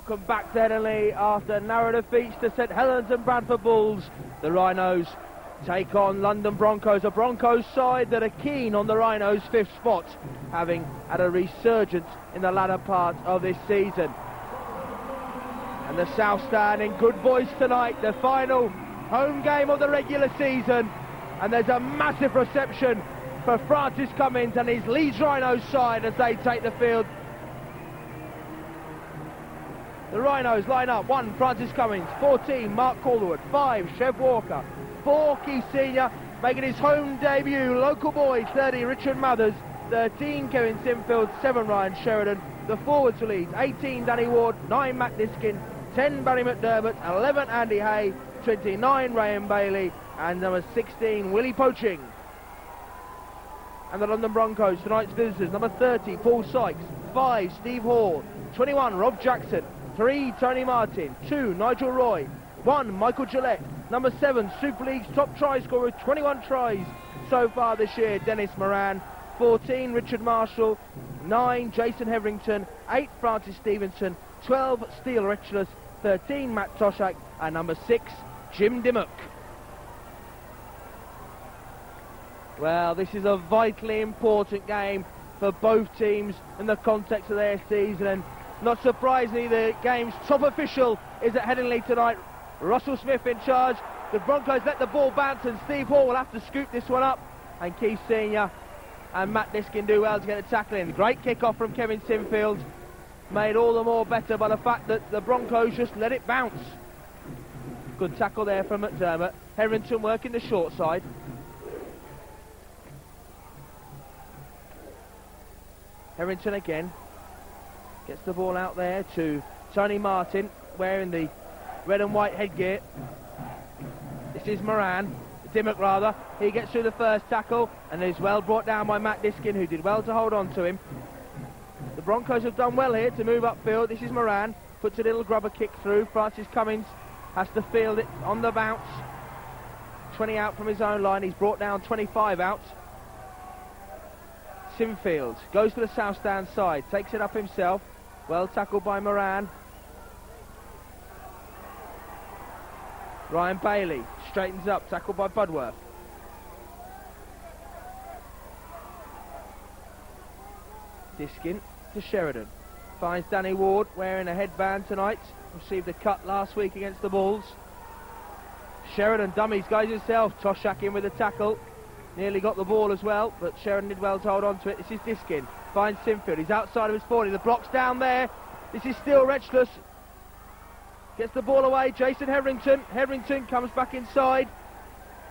Welcome back to Headingley after narrow defeats to St Helens and Bradford Bulls. The Rhinos take on London Broncos, a Broncos side that are keen on the Rhinos' 5th spot, having had a resurgence in the latter part of this season. And the South Stand in good voice tonight, the final home game of the regular season, and there's a massive reception for Francis Cummins and his Leeds Rhinos side as they take the field. The Rhinos line up: 1, Francis Cummins; 14, Mark Calderwood; 5, Chev Walker; 4, Keith Senior, making his home debut, local boy; 30, Richard Mathers; 13, Kevin Sinfield; 7, Ryan Sheridan. The forwards for Leeds: 18, Danny Ward; 9, Matt Diskin; 10, Barry McDermott; 11, Andy Hay; 29, Rayan Bailey; and number 16, Willie Poaching. And the London Broncos, tonight's visitors: number 30, Paul Sykes; 5, Steve Hall; 21, Rob Jackson; 3, Tony Martin; 2, Nigel Roy; 1, Michael Gillette; number 7, Super League's top try scorer with 21 tries so far this year, Dennis Moran; 14, Richard Marshall; 9, Jason Heverington; 8, Francis Stevenson; 12, Steele Richless; 13, Matt Toshak; and number 6, Jim Dimmock. Well, this is a vitally important game for both teams in the context of their season, and not surprisingly, the game's top official is at Headingley tonight. Russell Smith in charge. The Broncos let the ball bounce, and Steve Hall will have to scoop this one up. And Keith Senior and Matt Diskin do well to get the tackle in. Great kick-off from Kevin Sinfield, made all the more better by the fact that the Broncos just let it bounce. Good tackle there from McDermott. Heverington working the short side. Heverington again. Gets the ball out there to Tony Martin, wearing the red and white headgear. This is Moran, Dimmock rather. He gets through the first tackle and is well brought down by Matt Diskin, who did well to hold on to him. The Broncos have done well here to move upfield. This is Moran, puts a little grubber kick through. Francis Cummins has to field it on the bounce. 20 out from his own line. He's brought down 25 out. Sinfield goes to the South Stand side, takes it up himself. Well tackled by Moran. Ryan Bailey straightens up, tackled by Budworth. Diskin to Sheridan. Finds Danny Ward wearing a headband tonight. Received a cut last week against the Bulls. Sheridan dummies, goes himself. Toshak in with a tackle. Nearly got the ball as well, but Sheridan did well to hold on to it. This is Diskin. Finds Sinfield. He's outside of his 40. The block's down there. This is still Retchless. Gets the ball away. Jason Heverington. Heverington comes back inside.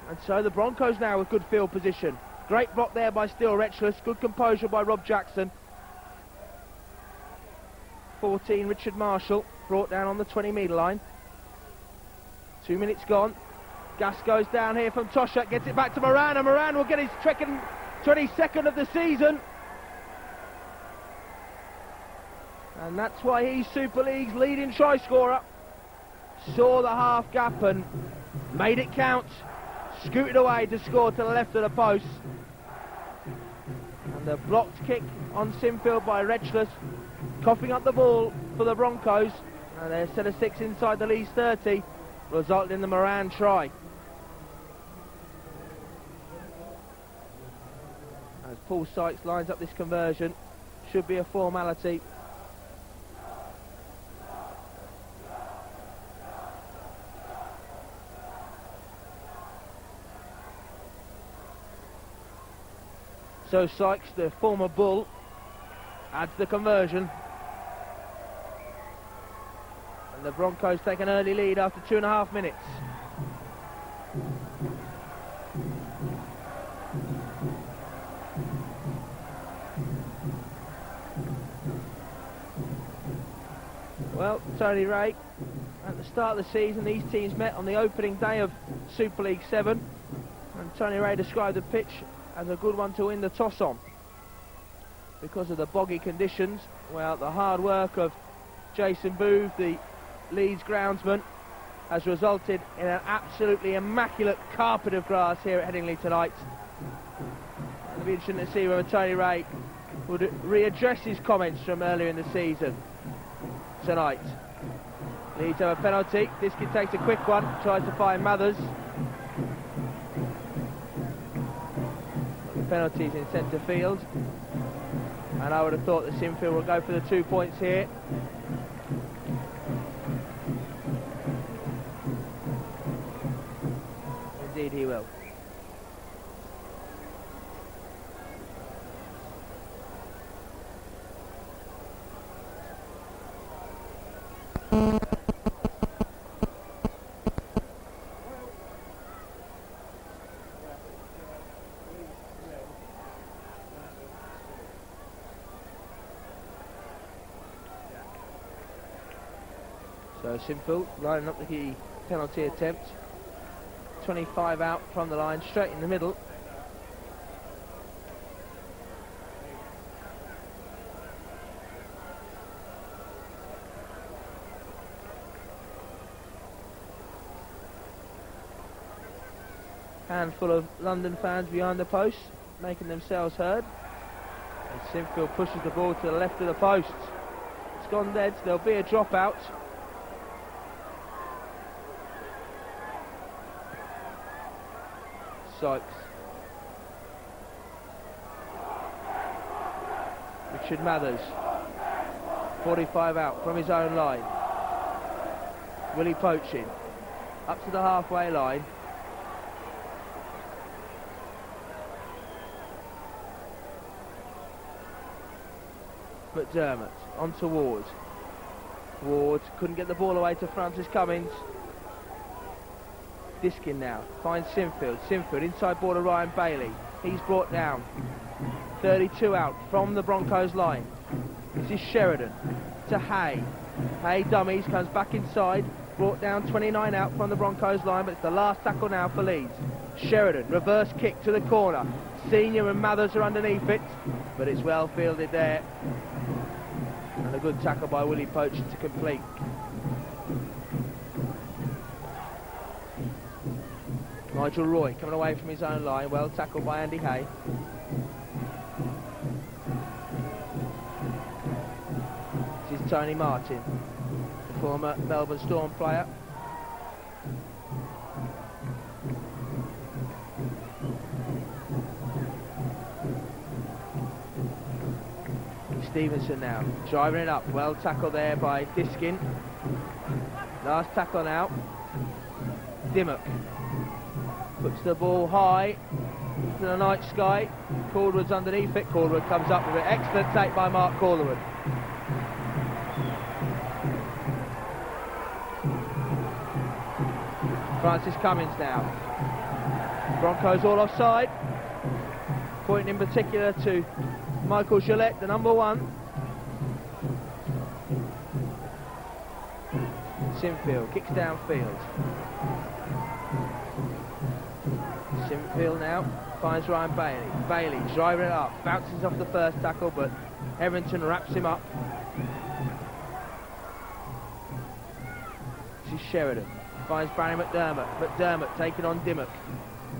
And so the Broncos now with good field position. Great block there by Steele Retchless. Good composure by Rob Jackson. 14, Richard Marshall, brought down on the 20-metre line. 2 minutes gone. Gas goes down here from Toshak. Gets it back to Moran. And Moran will get his 22nd of the season. And that's why he's Super League's leading try scorer. Saw the half gap and made it count. Scooted away to score to the left of the post. And the blocked kick on Sinfield by Retchless, coughing up the ball for the Broncos. And they're set of 6 inside the Leeds 30, resulting in the Moran try. As Paul Sykes lines up this conversion, should be a formality. So Sykes, the former Bull, adds the conversion. And the Broncos take an early lead after 2.5 minutes. Well, Tony Ray, at the start of the season, these teams met on the opening day of Super League 7. And Tony Ray described the pitch as a good one to win the toss on. Because of the boggy conditions, well, the hard work of Jason Booth, the Leeds groundsman, has resulted in an absolutely immaculate carpet of grass here at Headingley tonight. It'll be interesting to see whether Tony Ray would readdress his comments from earlier in the season tonight. Leeds have a penalty. Diskin takes a quick one, tries to find Mathers. The penalty's in centre field. And I would have thought that Sinfield will go for the 2 points here. Indeed he will. So Sinfield lining up the penalty attempt. 25 out from the line, straight in the middle. Handful of London fans behind the post, making themselves heard. And Sinfield pushes the ball to the left of the post. It's gone dead, so there'll be a dropout. Sykes. Richard Mathers. 45 out from his own line. Willie poaching. Up to the halfway line. McDermott on to Ward. Ward couldn't get the ball away to Francis Cummins. Diskin now finds Sinfield. Sinfield inside border Ryan Bailey. He's brought down. 32 out from the Broncos line. This is Sheridan to Hay. Hay dummies, comes back inside. Brought down 29 out from the Broncos line, but it's the last tackle now for Leeds. Sheridan, reverse kick to the corner. Senior and Mathers are underneath it, but it's well fielded there. And a good tackle by Willie Poach to complete. Nigel Roy coming away from his own line, well tackled by Andy Hay. This is Tony Martin, the former Melbourne Storm player. Stevenson now, driving it up, well tackled there by Diskin. Last tackle now. Dimmock puts the ball high to the night sky. Calderwood's underneath it. Calderwood comes up with an excellent take by Mark Calderwood. Francis Cummins now. Broncos all offside. Pointing in particular to Michael Gillette, the number one. Sinfield kicks downfield. Sinfield now finds Ryan Bailey. Bailey driving it up, bounces off the first tackle, but Everington wraps him up. This is Sheridan. Finds Barry McDermott. McDermott taking on Dimmock.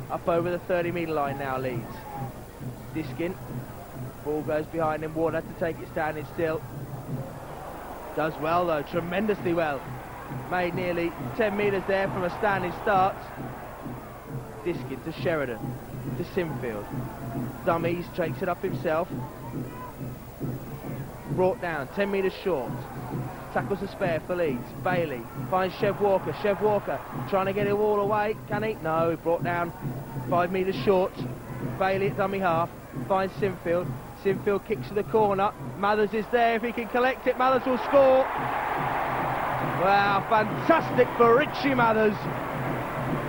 Up over the 30-metre line now, Leeds. Diskin. Ball goes behind him. Ward had to take it standing still. Does well though, tremendously well. Made nearly 10 metres there from a standing start. Diskin to Sheridan. To Sinfield. Dummies takes it up himself. Brought down, 10 metres short. Tackles a spare for Leeds. Bailey finds Chev Walker. Chev Walker trying to get it all away. Can he? No, he brought down 5 metres short. Bailey at dummy half. Finds Sinfield. Sinfield kicks to the corner. Mathers is there. If he can collect it, Mathers will score. Wow, fantastic for Richie Mathers.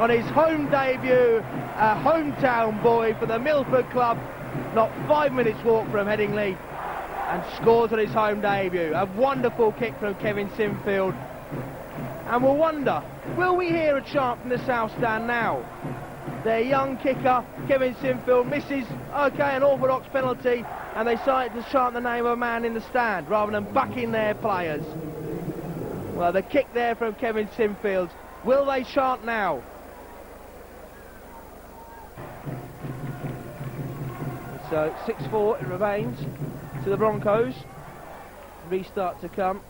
On his home debut, a hometown boy for the Milford club. Not 5 minutes walk from Headingley. And scores on his home debut. A wonderful kick from Kevin Sinfield. And we'll wonder, will we hear a chant from the South Stand now? Their young kicker, Kevin Sinfield, misses, an orthodox penalty, and they decided to chant the name of a man in the stand rather than backing their players. Well, the kick there from Kevin Sinfield. Will they chant now? So 6-4 it remains to the Broncos. Restart to come.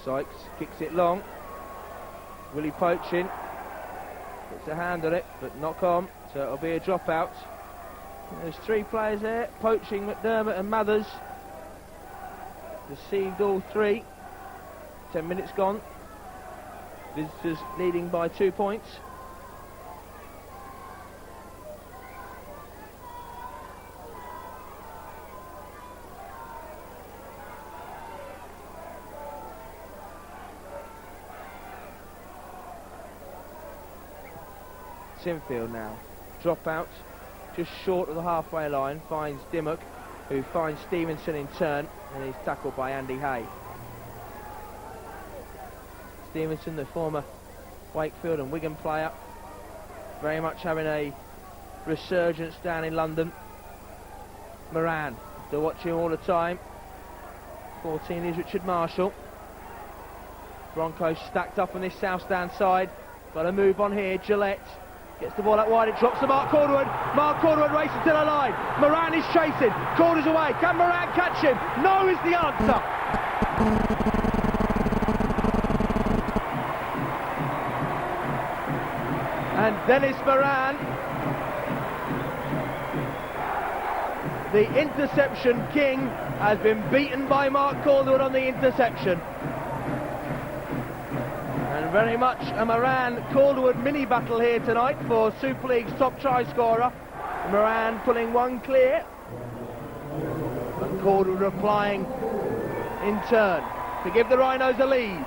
Sykes kicks it long. Willie poaching. Puts a hand on it, but knock on, so it'll be a dropout. There's 3 players there, poaching McDermott and Mathers. Deceived all 3. 10 minutes gone. Visitors leading by 2 points. Sinfield now. Drop out just short of the halfway line. Finds Dimmock, who finds Stevenson in turn, and he's tackled by Andy Hay. Stevenson, the former Wakefield and Wigan player, very much having a resurgence down in London. Moran, still watching all the time. 14 is Richard Marshall. Broncos stacked up on this south stand side. Got a move on here. Gillette gets the ball out wide. It drops to Mark Calderwood. Mark Calderwood races to the line. Moran is chasing. Calder's away. Can Moran catch him? No is the answer. And Dennis Moran, the interception king, has been beaten by Mark Calderwood on the interception. And very much a Moran-Calderwood mini battle here tonight for Super League's top try scorer. Moran pulling one clear, and Calderwood replying in turn to give the Rhinos a lead.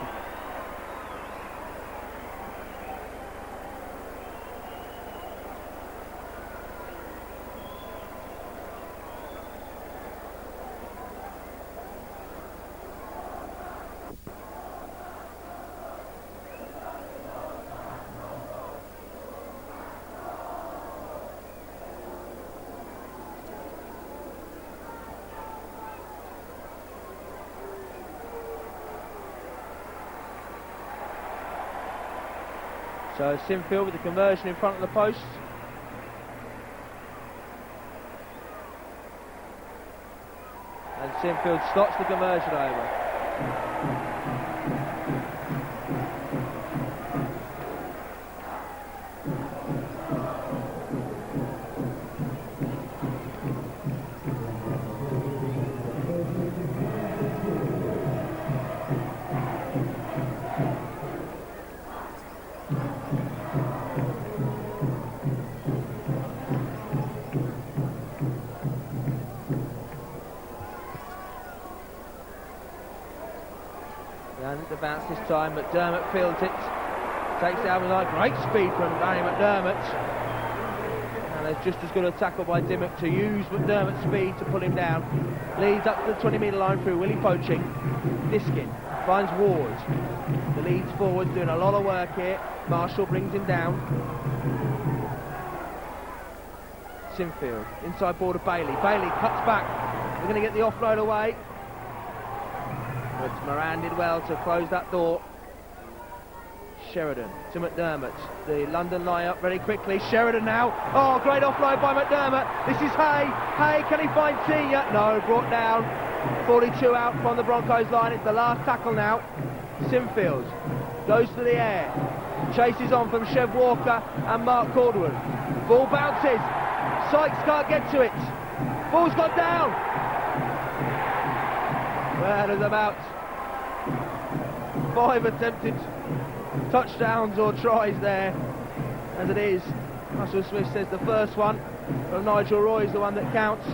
So Sinfield with the conversion in front of the post. And Sinfield slots the conversion over. And the bounce this time, McDermott fields it, takes it out with a great speed from Barry McDermott, and there's just as good a tackle by Dimmock to use McDermott's speed to pull him down. Leeds up to the 20 metre line through Willie poaching. Diskin finds Ward. The Leeds forwards doing a lot of work here. Marshall brings him down. Sinfield, inside ball to Bailey. Bailey cuts back. We're going to get the offload away. But Moran did well to close that door. Sheridan to McDermott. The London line up very quickly. Sheridan now. Oh, great offload by McDermott. This is Hay. Hay, can he find Senior? No, brought down. 42 out from the Broncos line. It's the last tackle now. Sinfield goes to the air. Chases on from Chev Walker and Mark Calderwood. Ball bounces. Sykes can't get to it. Ball's gone down. Well, there's about 5 attempted touchdowns or tries there, as it is. Russell Smith says the first one from Nigel Roy is the one that counts.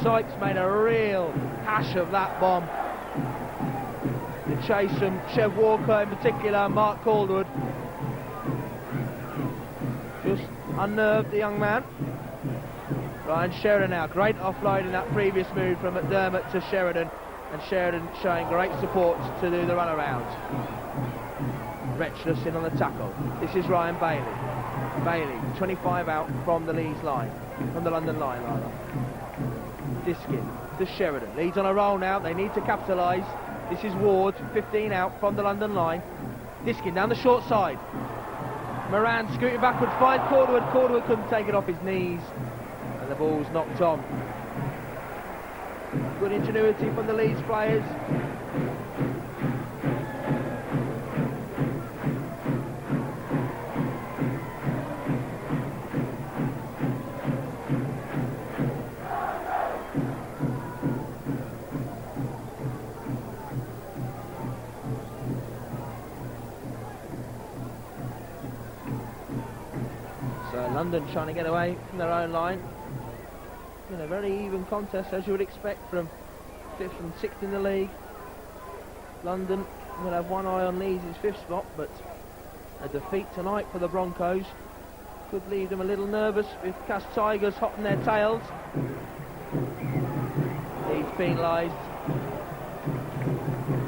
Sykes made a real hash of that bomb. The chase from Chev Walker in particular, Mark Calderwood, just unnerved the young man. Ryan Sheridan now, great offload in that previous move from McDermott to Sheridan, and Sheridan showing great support to do the run around. Retchless in on the tackle. This is Ryan Bailey. Bailey, 25 out from the Leeds line, from the London line rather. Diskin to Sheridan. Leeds on a roll now, they need to capitalise. This is Ward, 15 out from the London line. Diskin down the short side. Moran scooting backward, finds Calderwood. Calderwood couldn't take it off his knees. And the ball's knocked on. Good ingenuity from the Leeds players. London trying to get away from their own line. In a very even contest, as you would expect from 5th and 6th in the league. London will have one eye on Leeds' 5th spot, but a defeat tonight for the Broncos could leave them a little nervous with Cast Tigers hot on their tails. Leeds penalised.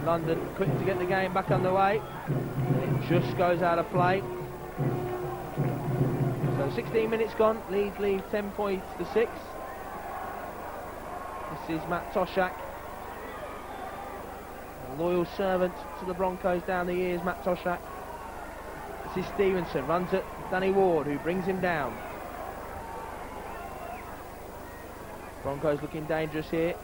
London quick to get the game back underway. It just goes out of play. So 16 minutes gone. Leeds lead 10 points to 6. This is Matt Toshak, a loyal servant to the Broncos down the years. Matt Toshak. This is Stevenson, runs at Danny Ward, who brings him down. Broncos looking dangerous here.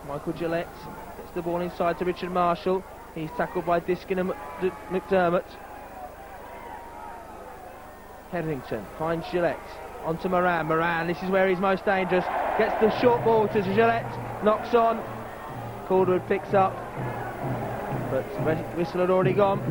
Michael Gillette gets the ball inside to Richard Marshall. He's tackled by Diskin and McDermott. Hetherington finds Gillette. On to Moran. Moran, this is where he's most dangerous. Gets the short ball to Gillette. Knocks on. Calderwood picks up. But whistle had already gone.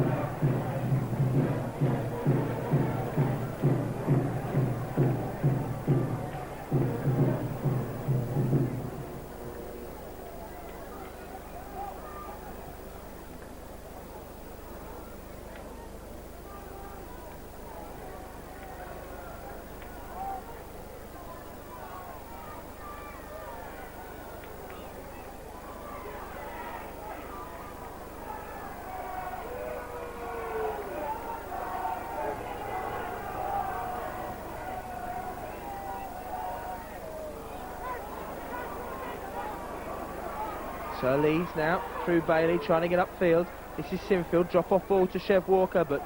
So Leeds now through Bailey trying to get upfield. This is Sinfield, drop off ball to Chev Walker, but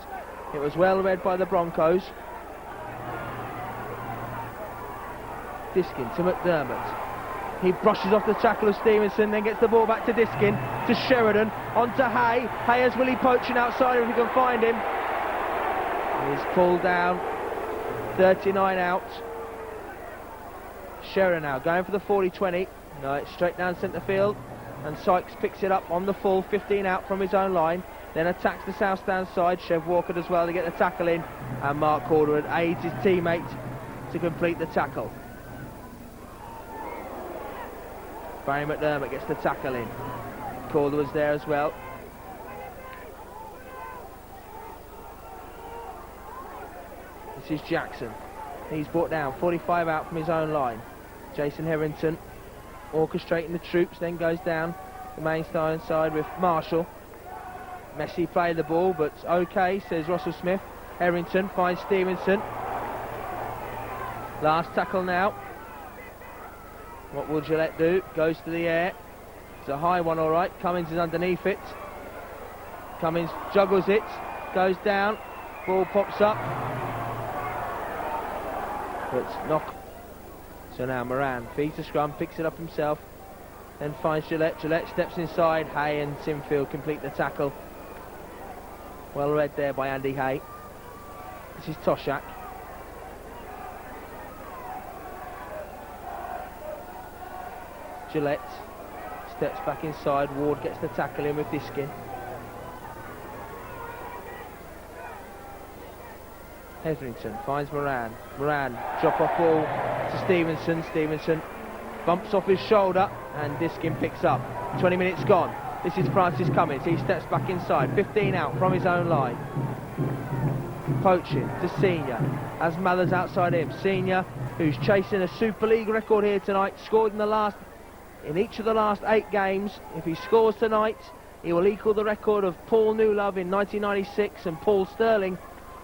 it was well read by the Broncos. Diskin to McDermott. He brushes off the tackle of Stevenson, then gets the ball back to Diskin, to Sheridan, on to Hay. Hay has Willie poaching outside if he can find him. He's pulled down, 39 out. Sheridan now going for the 40-20. No, it's straight down centre field. And Sykes picks it up on the full, 15 out from his own line, then attacks the south stand side. Chev Walker does well to get the tackle in, and Mark Calderwood aids his teammate to complete the tackle. Barry McDermott gets the tackle in. Calderwood's there as well. This is Jackson. He's brought down, 45 out from his own line. Jason Hetherington orchestrating the troops, then goes down the main side with Marshall. Messi played the ball, but okay, says Russell Smith. Hetherington finds Stevenson. Last tackle now. What will Gillette do? Goes to the air. It's a high one, all right. Cummins is underneath it. Cummins juggles it, goes down, ball pops up. But knock. So now Moran feeds the scrum, picks it up himself, then finds Gillette. Gillette steps inside. Hay and Sinfield complete the tackle. Well read there by Andy Hay. This is Toshak. Gillette steps back inside. Ward gets the tackle in with Diskin. Hetherington finds Moran. Moran, drop off ball to Stevenson. Stevenson bumps off his shoulder and Diskin picks up. 20 minutes gone. This is Francis Cummins. He steps back inside. 15 out from his own line. Poaching to Senior. As Mathers outside him. Senior, who's chasing a Super League record here tonight. Scored in each of the last 8 games. If he scores tonight, he will equal the record of Paul Newlove in 1996 and Paul Sterling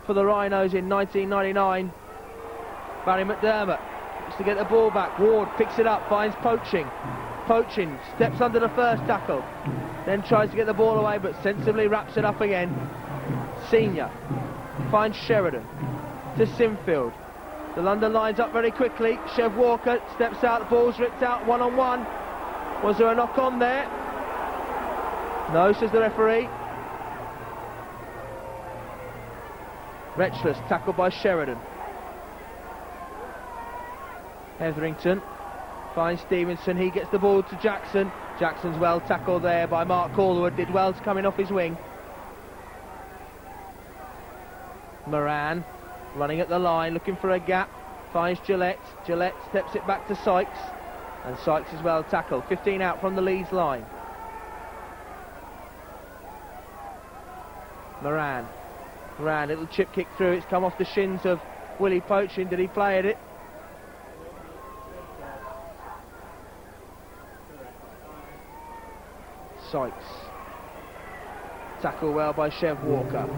for the Rhinos in 1999. Barry McDermott wants to get the ball back. Ward picks it up, finds Poaching. Poaching steps under the first tackle, then tries to get the ball away, but sensibly wraps it up again. Senior finds Sheridan to Sinfield. The London lines up very quickly. Chev Walker steps out, the ball's ripped out one-on-one. Was there a knock on there? No, says the referee. Retchless tackled by Sheridan. Hetherington finds Stevenson. He gets the ball to Jackson. Jackson's well tackled there by Mark Calderwood. Did well to come in off his wing. Moran running at the line, looking for a gap, finds Gillette. Gillette steps it back to Sykes, and Sykes is well tackled. 15 out from the Leeds line. Moran, little chip kick through, it's come off the shins of Willie Poaching. Did he play at it? Sykes. Tackle well by Chev Walker.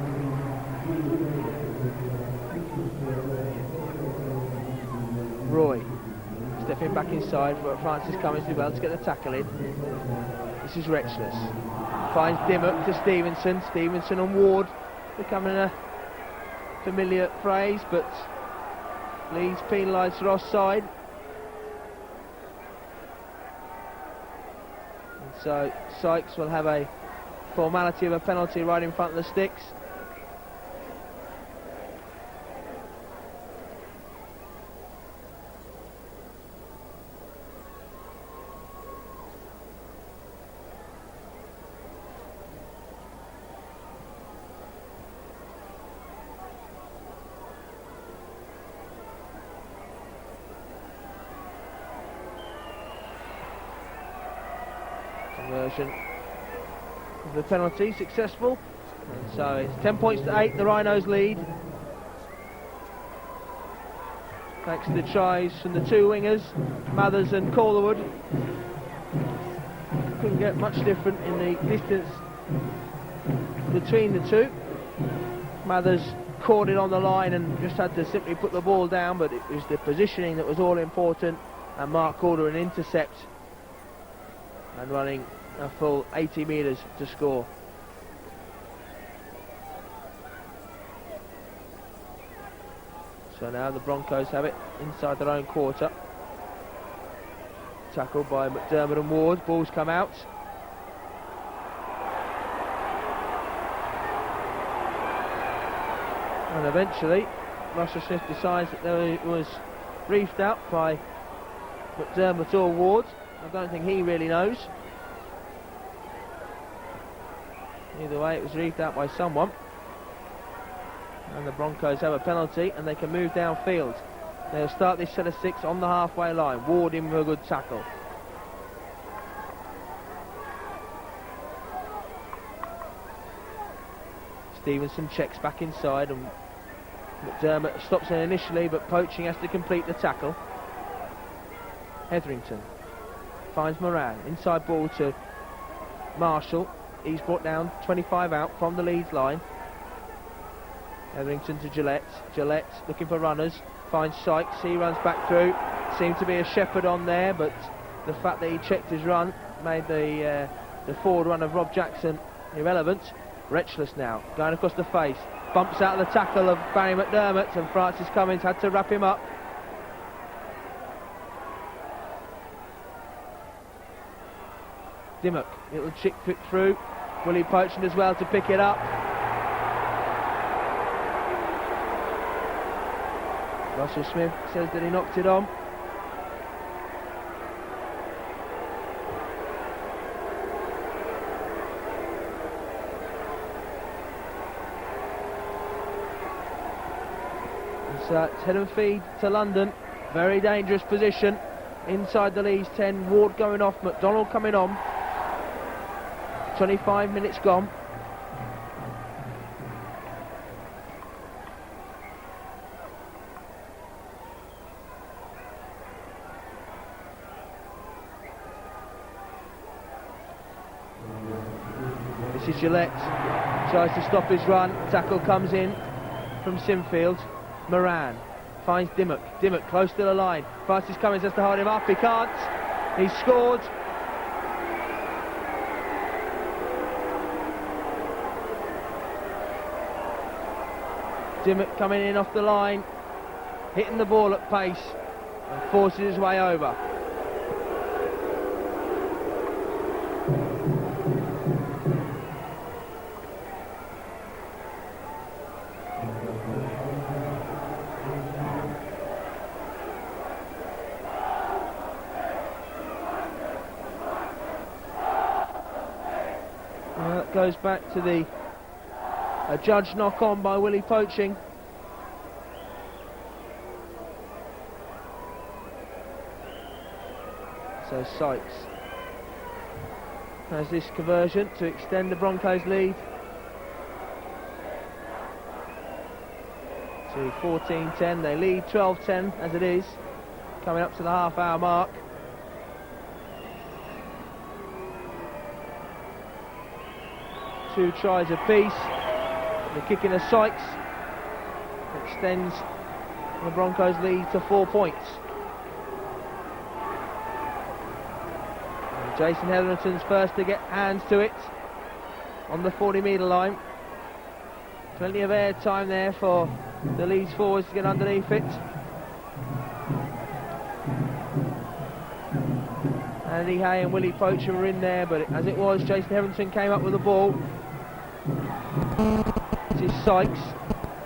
Roy stepping back inside, but Francis Cummins did well to get the tackle in. This is Retchless. Finds Dimmock to Stevenson. Stevenson and Ward, becoming a familiar phrase, but Leeds penalised for offside. And so Sykes will have a formality of a penalty right in front of the sticks. Conversion of the penalty successful, and so it's 10 points to 8. The Rhinos lead, thanks to the tries from the two wingers, Mathers and Calderwood. Couldn't get much different in the distance between the two. Mathers caught it on the line and just had to simply put the ball down, but it was the positioning that was all important, and Mark Calder an intercept and running a full 80 metres to score. So now the Broncos have it inside their own quarter. Tackled by McDermott and Ward. Balls come out. And eventually Russell Smith decides that it was reefed out by McDermott or Ward. I don't think he really knows. Either way, it was reefed out by someone. And the Broncos have a penalty, and they can move downfield. They'll start this set of 6 on the halfway line. Ward in with a good tackle. Stevenson checks back inside, and McDermott stops it initially, but Poaching has to complete the tackle. Hetherington finds Moran. Inside ball to Marshall. He's brought down 25 out from the Leeds line. Hetherington to Gillette. Gillette looking for runners. Finds Sykes. He runs back through. Seemed to be a shepherd on there, but the fact that he checked his run made the forward run of Rob Jackson irrelevant. Retchless now, going across the face. Bumps out of the tackle of Barry McDermott, and Francis Cummins had to wrap him up. Dimmock, little chick flick through. Willie Poaching as well to pick it up. Russell Smith says that he knocked it on. So it's head and feed to London. Very dangerous position inside the Leeds 10. Ward going off, McDonald coming on. 25 minutes gone. This is Gillette. Tries to stop his run. Tackle comes in from Sinfield. Moran finds Dimmock. Dimmock close to the line. Francis Cummins has to hold him up. He can't. He's scored. Dimmock coming in off the line, hitting the ball at pace and forces his way over. That goes back to the judge knock on by Willie Poaching. So Sykes has this conversion to extend the Broncos' lead to 14-10. They lead 12-10 as it is, coming up to the half-hour mark. Two tries apiece. The kick in of Sykes extends the Broncos' lead to 4 points. And Jason Hetherington's first to get hands to it on the 40-metre line. Plenty of air time there for the Leeds forwards to get underneath it. Andy Hay and Willie Poacher were in there, but as it was, Jason Hetherington came up with the ball. This is Sykes,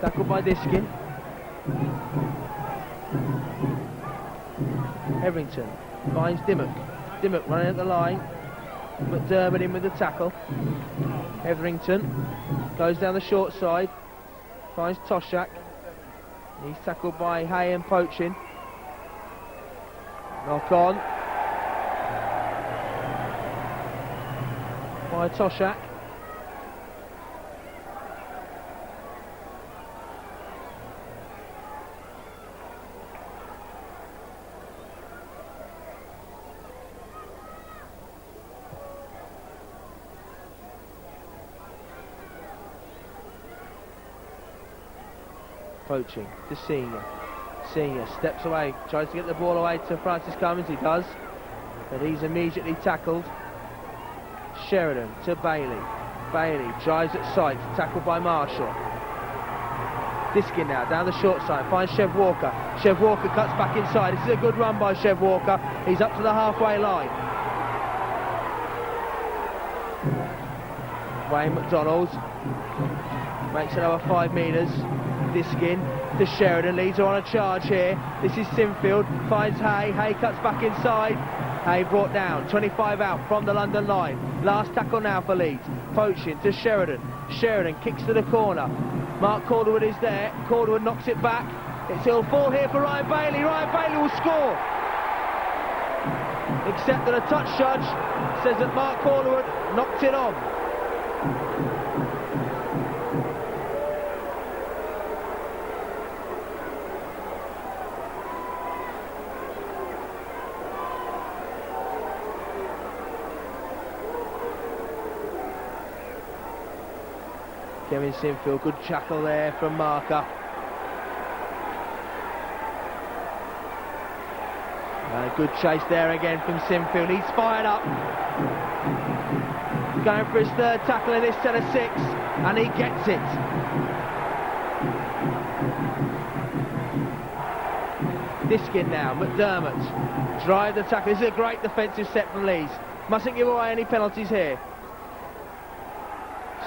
tackled by Diskin. Hetherington finds Dimmock. Dimmock running at the line. McDermott in with the tackle. Hetherington goes down the short side, finds Toshak. He's tackled by Hay and Poaching. Knock on by Toshak. Poaching to Senior. Senior steps away, tries to get the ball away to Francis Cummins. He does, but he's immediately tackled. Sheridan to Bailey. Bailey drives at Sykes, tackled by Marshall. Diskin now down the short side, finds Chev Walker. Chev Walker cuts back inside. This is a good run by Chev Walker. He's up to the halfway line. Wayne McDonald makes another 5 metres. Diskin to Sheridan, leads her on a charge here. This is Sinfield, finds Hay. Hay cuts back inside. Hay brought down, 25 out from the London line. Last tackle now for Leeds. Poaching to Sheridan. Sheridan kicks to the corner. Mark Calderwood is there. Calderwood knocks it back. It'll fall here for Ryan Bailey. Ryan Bailey will score. Except that a touch judge says that Mark Calderwood knocked it on. Kevin Sinfield, good tackle there from Marker. Good chase there again from Sinfield. He's fired up. Going for his third tackle in this set of 6, and he gets it. Diskin now, McDermott. Drive the tackle. This is a great defensive set from Leeds. Mustn't give away any penalties here.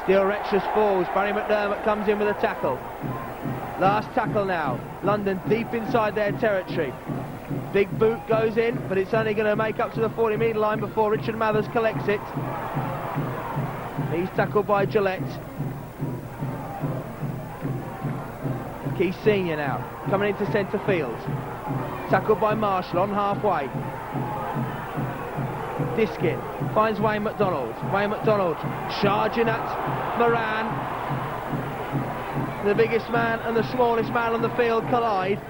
Still Retchus falls. Barry McDermott comes in with a tackle. Last tackle now. London deep inside their territory. Big boot goes in, but it's only going to make up to the 40-metre line before Richard Mathers collects it. He's tackled by Gillette. Keith Senior now, coming into centre field. Tackled by Marshall on halfway. Diskin finds Wayne McDonald. Wayne McDonald charging at Moran. The biggest man and the smallest man on the field collide.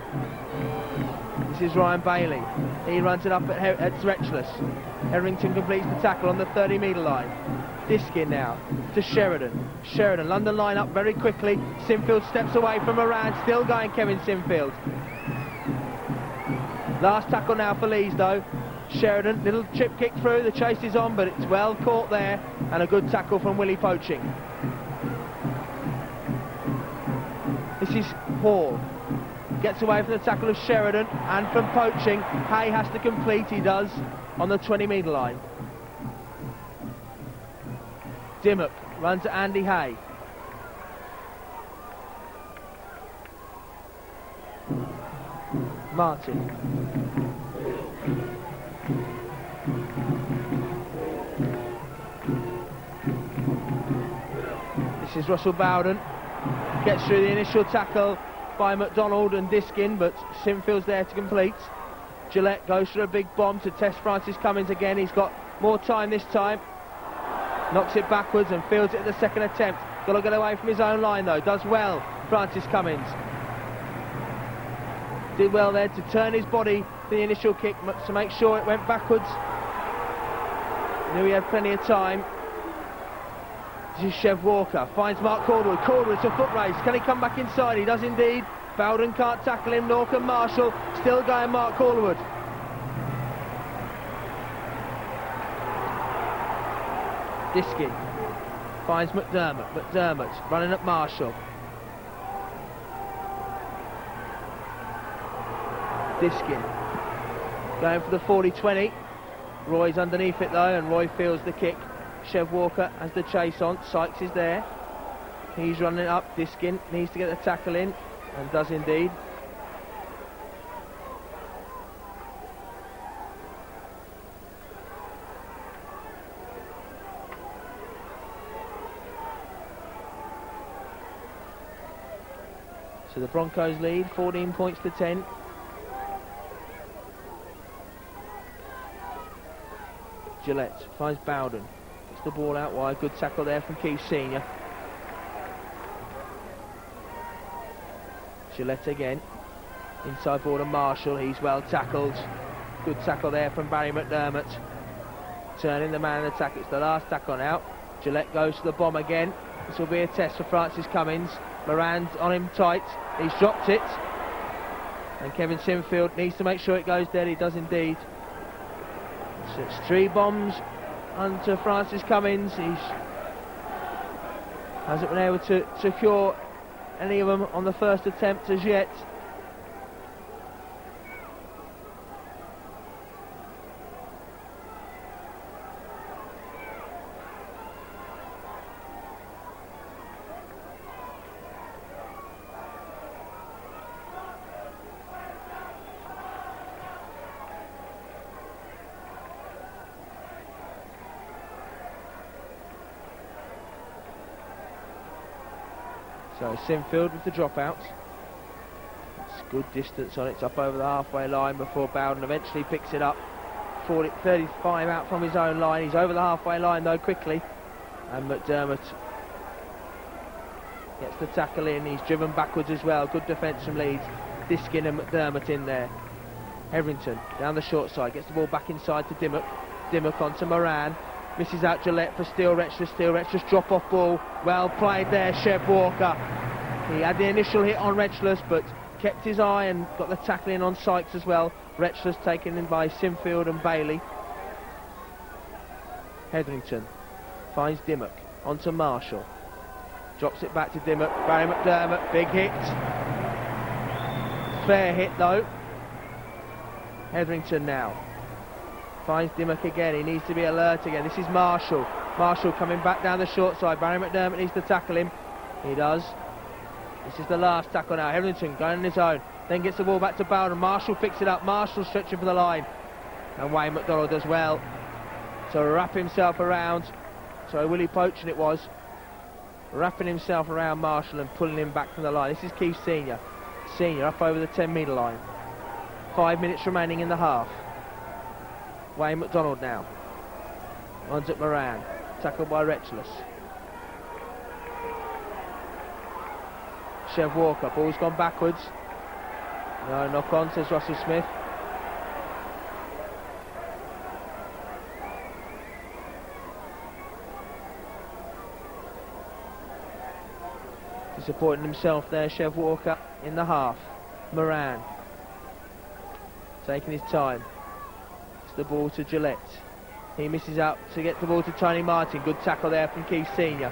This is Ryan Bailey. He runs it up at Retchless. Hetherington completes the tackle on the 30-metre line. Diskin now to Sheridan. Sheridan, London line up very quickly. Sinfield steps away from Moran. Still going Kevin Sinfield. Last tackle now for Leeds though. Sheridan, little chip kick through, the chase is on, but it's well caught there, and a good tackle from Willie Poaching. This is Hall. Gets away from the tackle of Sheridan, and from Poaching. Hay has to complete, he does, on the 20-metre line. Dimmock runs at Andy Hay. Martin. This is Russell Bowden. Gets through the initial tackle by McDonald and Diskin, but Sinfield's there to complete. Gillette goes for a big bomb to test Francis Cummins again. He's got more time this time. Knocks it backwards and fields it at the second attempt. Got to get away from his own line though. Does well, Francis Cummins. Did well there to turn his body for the initial kick to make sure it went backwards. Knew he had plenty of time. This is Chev Walker, finds Mark Calderwood. Calderwood, it's a foot race. Can he come back inside? He does indeed. Bowden can't tackle him, nor can Marshall. Still going Mark Calderwood. Diskin finds McDermott. McDermott running at Marshall. Diskin going for the 40-20. Roy's underneath it though, and Roy feels the kick. Chev Walker has the chase on. Sykes is there. He's running up. Diskin needs to get the tackle in, and does indeed. So the Broncos lead 14 points to 10. Gillette finds Bowden. Gets the ball out wide. Good tackle there from Keith Senior. Gillette again. Inside ball to Marshall. He's well tackled. Good tackle there from Barry McDermott. Turning the man in attack. It's the last tackle now. Gillette goes to the bomb again. This will be a test for Francis Cummins. Moran's on him tight. He's dropped it. And Kevin Sinfield needs to make sure it goes dead. He does indeed. So it's 3 bombs onto Francis Cummins. He hasn't been able to secure any of them on the first attempt as yet. So Sinfield with the dropout. It's good distance on it. It's up over the halfway line before Bowden eventually picks it up. 35 out from his own line. He's over the halfway line though quickly. And McDermott gets the tackle in. He's driven backwards as well. Good defence from Leeds. Diskin and McDermott in there. Hetherington down the short side. Gets the ball back inside to Dimmock. Dimmock onto Moran. Misses out Gillette for Steele Retchless. Steele Retchless drop off ball. Well played there, Chev Walker. He had the initial hit on Retchless but kept his eye and got the tackle in on Sykes as well. Retchless taken in by Sinfield and Bailey. Hetherington finds Dimmock onto Marshall. Drops it back to Dimmock. Barry McDermott, big hit. Fair hit though. Hetherington now. Finds Dimmock again. He needs to be alert again. This is Marshall. Marshall coming back down the short side. Barry McDermott needs to tackle him. He does. This is the last tackle now. Hetherington going on his own. Then gets the ball back to Bowden. Marshall picks it up. Marshall stretching for the line. And Wayne McDonald does well to wrap himself around. So Willie Poachin it was. Wrapping himself around Marshall and pulling him back from the line. This is Keith Senior. Senior up over the 10-metre line. 5 minutes remaining in the half. Wayne McDonald now. Runs at Moran. Tackled by Retchless. Chev Walker. Ball's gone backwards. No knock on, says Russell Smith. Disappointing himself there, Chev Walker, in the half. Moran. Taking his time. The ball to Gillette. He misses out to get the ball to Tony Martin. Good tackle there from Keith Senior.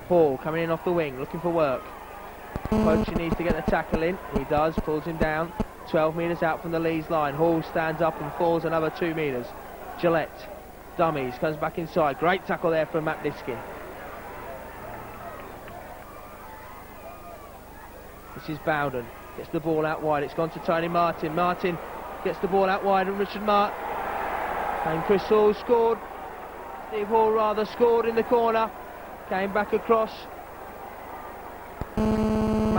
Hall coming in off the wing, looking for work. Poachin needs to get the tackle in. He does, pulls him down. 12 metres out from the Leeds line. Hall stands up and falls another 2 metres. Gillette, dummies, comes back inside. Great tackle there from Matt Diskin. This is Bowden. Gets the ball out wide. It's gone to Tony Martin. Martin gets the ball out wide and Richard Mart. And Chris Hall scored. Steve Hall rather scored in the corner. Came back across.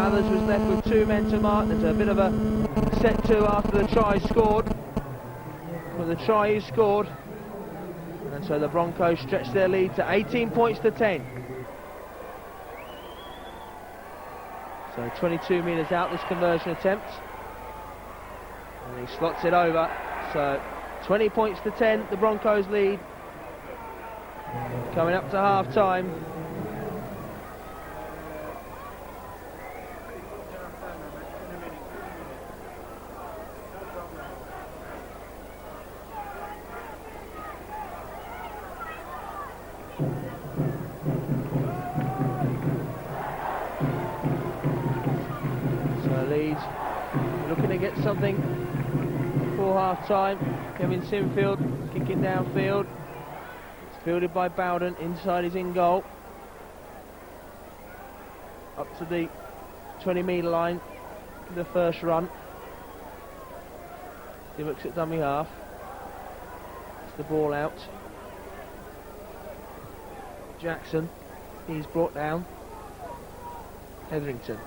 Mathers was left with 2 men to mark. There's a bit of a set to after the try scored. With the try he scored. And so the Broncos stretch their lead to 18 points to 10. So 22 metres out this conversion attempt. And he slots it over. So 20 points to 10, the Broncos lead. Coming up to half time. So Leeds looking to get something before half time. Kevin Sinfield kicking downfield. It's fielded by Bowden inside his in goal. Up to the 20-metre line. The first run. Dimmock's at dummy half. It's the ball out. Jackson, he's brought down. Hetherington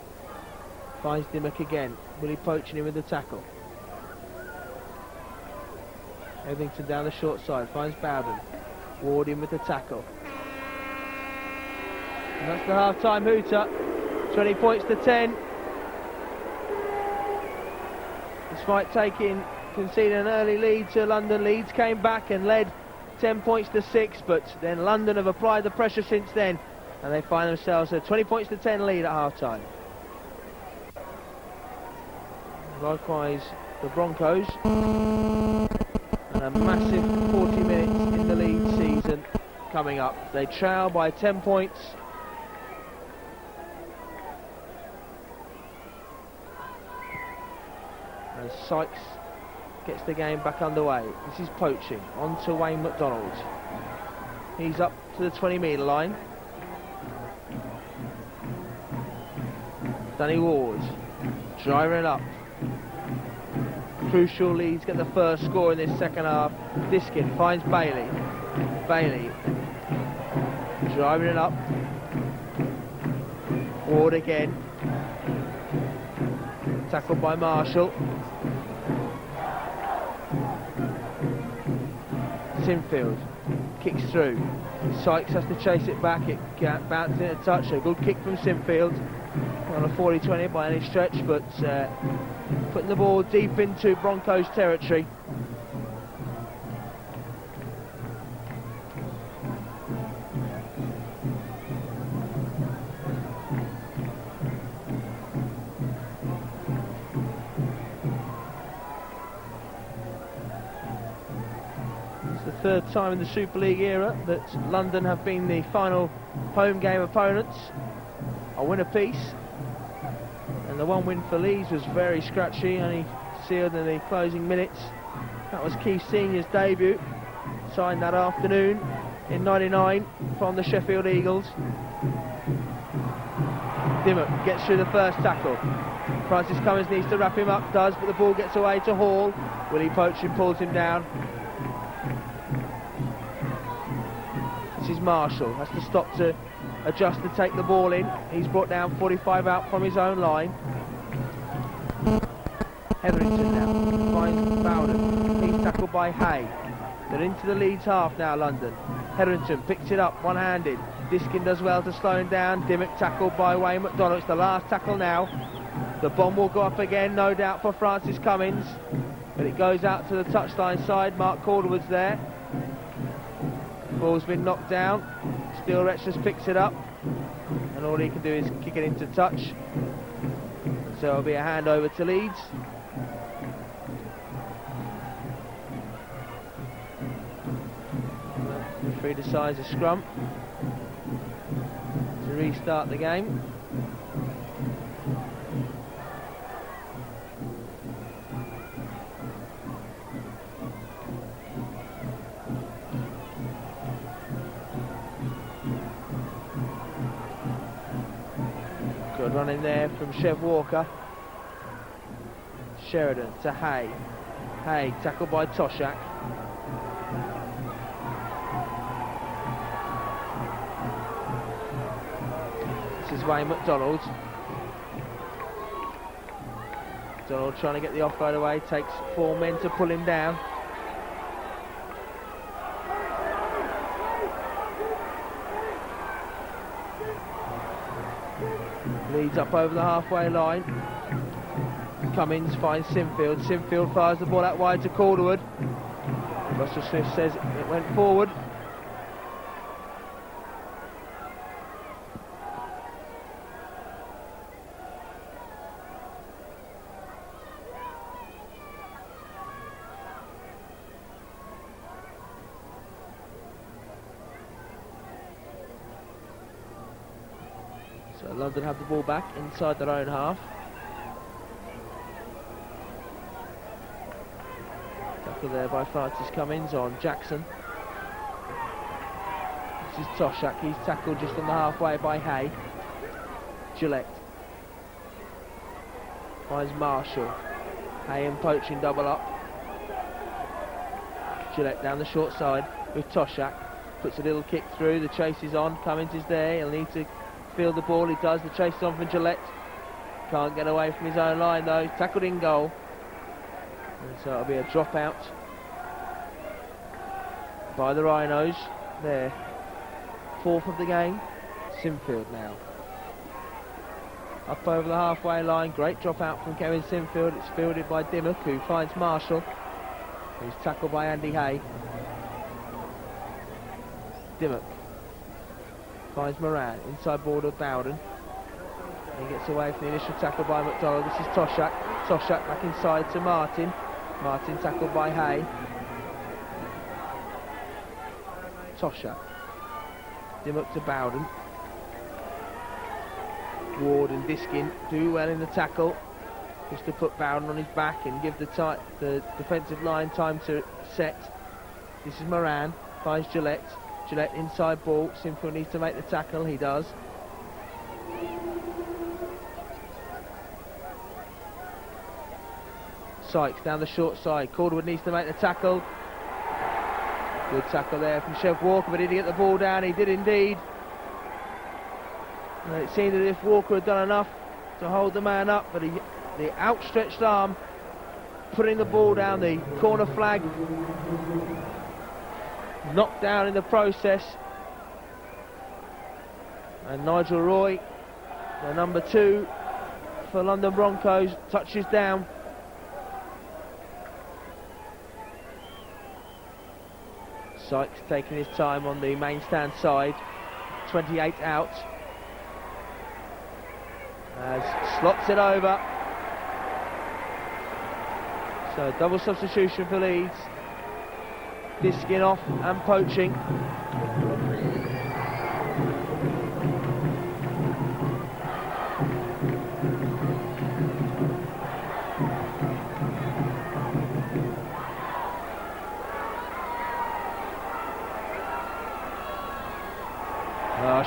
finds Dimmock again. Will he poaching him with the tackle? Hetherington down the short side, finds Bowden. Ward in with the tackle. And that's the half-time hooter. 20 points to 10. Despite conceding an early lead to London, Leeds came back and led 10 points to 6, but then London have applied the pressure since then, and they find themselves a 20 points to 10 lead at half-time. Likewise, the Broncos, and a massive 40 minutes in the Leeds season coming up. They trail by 10 points. As Sykes gets the game back underway. This is poaching, on to Wayne McDonald. He's up to the 20-metre line. Danny Ward, driving it up. Crucial Leeds get the first score in this second half. Diskin finds Bailey. Bailey, driving it up. Ward again. Tackled by Marshall. Sinfield kicks through. Sykes has to chase it back. It bounces into touch. A good kick from Sinfield. Not a 40-20 by any stretch, but putting the ball deep into Broncos territory. Third time in the Super League era that London have been the final home game opponents. A win apiece, and the one win for Leeds was very scratchy, only sealed in the closing minutes. That was Keith Senior's debut, signed that afternoon in '99 from the Sheffield Eagles. Dimmock gets through the first tackle. Francis Cummins needs to wrap him up, does, but the ball gets away to Hall. Willie Poaching pulls him down. This is Marshall, has to stop to adjust to take the ball in. He's brought down 45 out from his own line. Hetherington now finds Bowden. He's tackled by Hay. They're into the Leeds half now, London. Hetherington picks it up one-handed. Diskin does well to slow him down. Dimmock tackled by Wayne McDonald. It's the last tackle now. The bomb will go up again, no doubt, for Francis Cummins. But it goes out to the touchline side. Mark Calderwood's there. Ball's been knocked down. Steele Retchless picks it up, and all he can do is kick it into touch. So it'll be a handover to Leeds. The referee decides a scrum to restart the game. Good run in there from Chev Walker. Sheridan to Hay. Hay tackled by Toshak. This is Wayne McDonald. McDonald trying to get the offload away, takes 4 men to pull him down. Leeds up over the halfway line. Cummins finds Sinfield. Sinfield fires the ball out wide to Calderwood. Russell Smith says it went forward. So London have the ball back inside their own half. Tackle there by Francis Cummins on Jackson. This is Toshak, he's tackled just on the halfway by Hay. Gillette finds Marshall. Hay and Poaching double up. Gillette down the short side with Toshak. Puts a little kick through, the chase is on, Cummins is there, he'll need to field the ball, he does, the chase is on for Gillette. Can't get away from his own line though, he's tackled in goal. And so it'll be a drop out by the Rhinos. There, 4th of the game. Sinfield now. Up over the halfway line, great drop out from Kevin Sinfield. It's fielded by Dimmock, who finds Marshall, who's tackled by Andy Hay. Dimmock finds Moran, inside border Bowden. He gets away from the initial tackle by McDonald. This is Toshak. Toshak back inside to Martin. Martin tackled by Hay. Toshak. Dimmock to Bowden. Ward and Diskin do well in the tackle, just to put Bowden on his back and give the defensive line time to set. This is Moran, finds Gillette. Gillette inside ball. Sinfield needs to make the tackle, he does. Sykes down the short side. Calderwood needs to make the tackle. Good tackle there from Chev Walker, but did he get the ball down? He did indeed. And it seemed as if Walker had done enough to hold the man up, but the outstretched arm putting the ball down, the corner flag knocked down in the process. And Nigel Roy, the number 2 for London Broncos, touches down. Sykes taking his time on the main stand side. 28 out. As slots it over. So double substitution for Leeds. Diskin off and Poaching.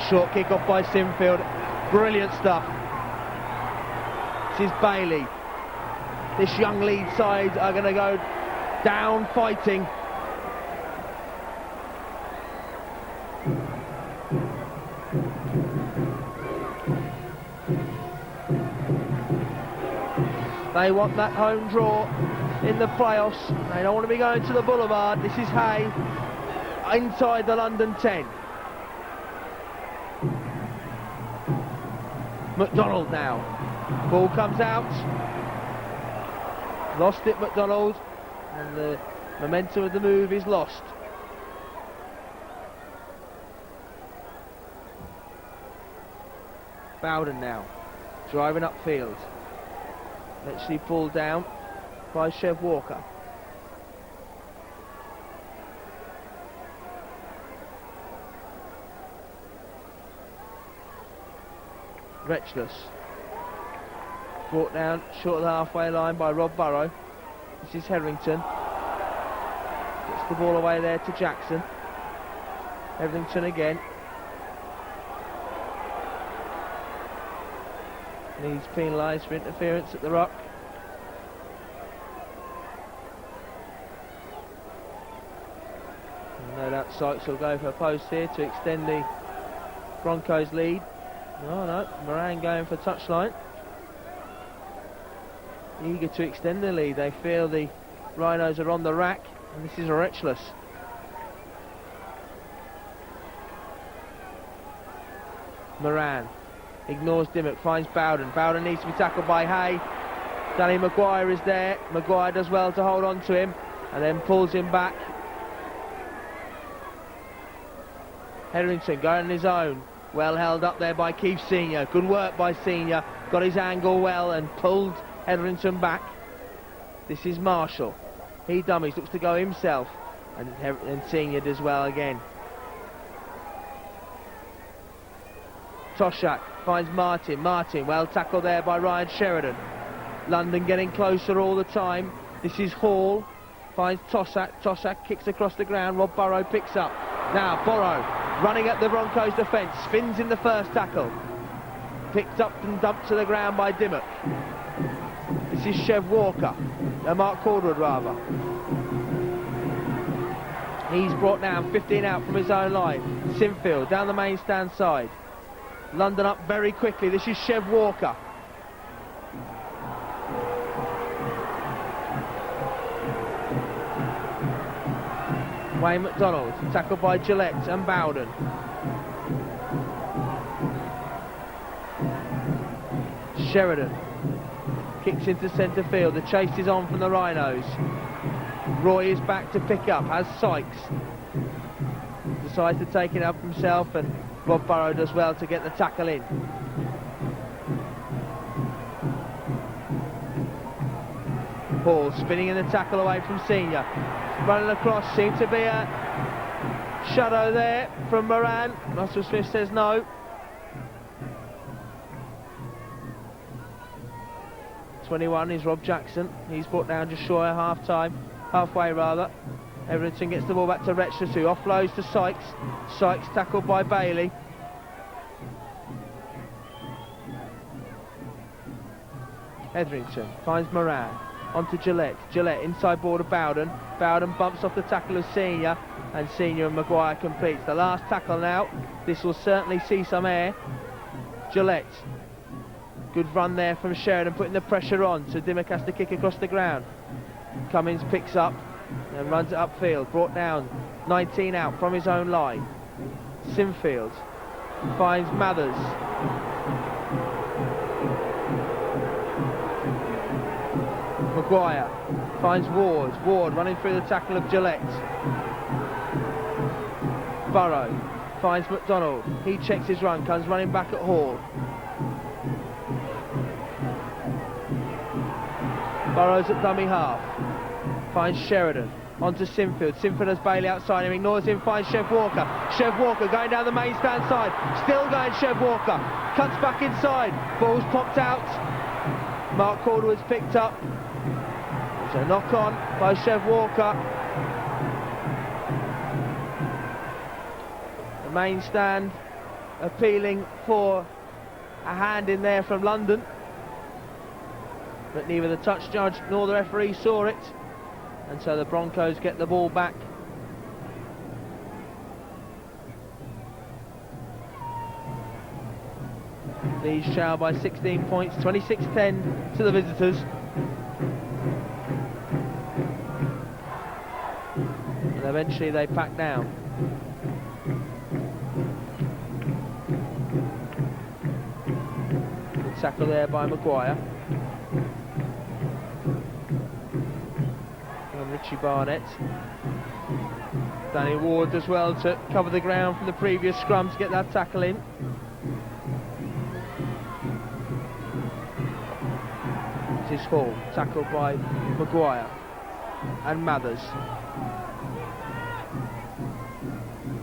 Short kick off by Sinfield. Brilliant stuff. This is Bailey. This young Leeds side are going to go down fighting. They want that home draw in the playoffs. They don't want to be going to the Boulevard. This is Hay inside the London 10. McDonald now. Ball comes out. Lost it, McDonald. And the momentum of the move is lost. Bowden now. Driving upfield. Eventually pulled down by Chev Walker. Retchless. Brought down short of the halfway line by Rob Burrow. This is Hetherington. Gets the ball away there to Jackson. Hetherington again. Needs penalised for interference at the ruck. And no doubt Sykes will go for a post here to extend the Broncos lead. Oh no, Moran going for touchline. eager to extend the lead. They feel the Rhinos are on the rack, and this is wretchless. Moran ignores Dimmock, finds Bowden. Bowden needs to be tackled by Hay. Danny Maguire is there. Maguire does well to hold on to him and then pulls him back. Hetherington going on his own. Well held up there by Keith Senior. Good work by Senior. Got his angle well and pulled Hetherington back. This is Marshall. He dummies, looks to go himself. And Senior does well again. Toshak finds Martin. Martin, well tackled there by Ryan Sheridan. London getting closer all the time. This is Hall. Finds Toshak. Toshak kicks across the ground. Rob Burrow picks up. Now Burrow running at the Broncos defence. Spins in the first tackle. Picked up and dumped to the ground by Dimmock. This is Chev Walker. Mark Calderwood rather. He's brought down 15 out from his own line. Sinfield down the main stand side. London up very quickly. This is Chev Walker. Wayne McDonald, tackled by Gillette and Bowden. Sheridan kicks into centre field. The chase is on from the Rhinos. Roy is back to pick up, as Sykes decides to take it up himself, and Rob Burrow does well to get the tackle in. Hall spinning in the tackle away from Senior. Running across, seemed to be a shadow there from Moran. Russell Smith says no. 21 is Rob Jackson. He's brought down just shy of halfway rather. Everton gets the ball back to Retcher, who offloads to Sykes. Sykes tackled by Bailey. Etherington finds Moran. Onto Gillette. Gillette inside border Bowden. Bowden bumps off the tackle of Senior, and Senior and Maguire completes. The last tackle now. This will certainly see some air. Gillette. Good run there from Sheridan, putting the pressure on, so Dimmock has to kick across the ground. Cummins picks up and runs it upfield. Brought down 19 out from his own line. Sinfield finds Mathers. Maguire finds Ward. Ward running through the tackle of Gillette. Burrow finds McDonald. He checks his run, comes running back at Hall. Burrows at dummy half. Finds Sheridan. Onto Sinfield. Sinfield has Bailey outside him, ignores him, finds Chev Walker. Chev Walker going down the main stand side. Still going Chev Walker. Cuts back inside. Ball's popped out. Mark Calderwood's picked up. There's a knock on by Chev Walker. The main stand appealing for a hand in there from London, but neither the touch judge nor the referee saw it, and so the Broncos get the ball back. Leeds trail by 16 points, 26-10 to the visitors. And eventually they pack down. Good tackle there by Maguire. And Richie Barnett. Danny Ward as well to cover the ground from the previous scrum to get that tackle in. This is Hall, tackled by Maguire and Mathers.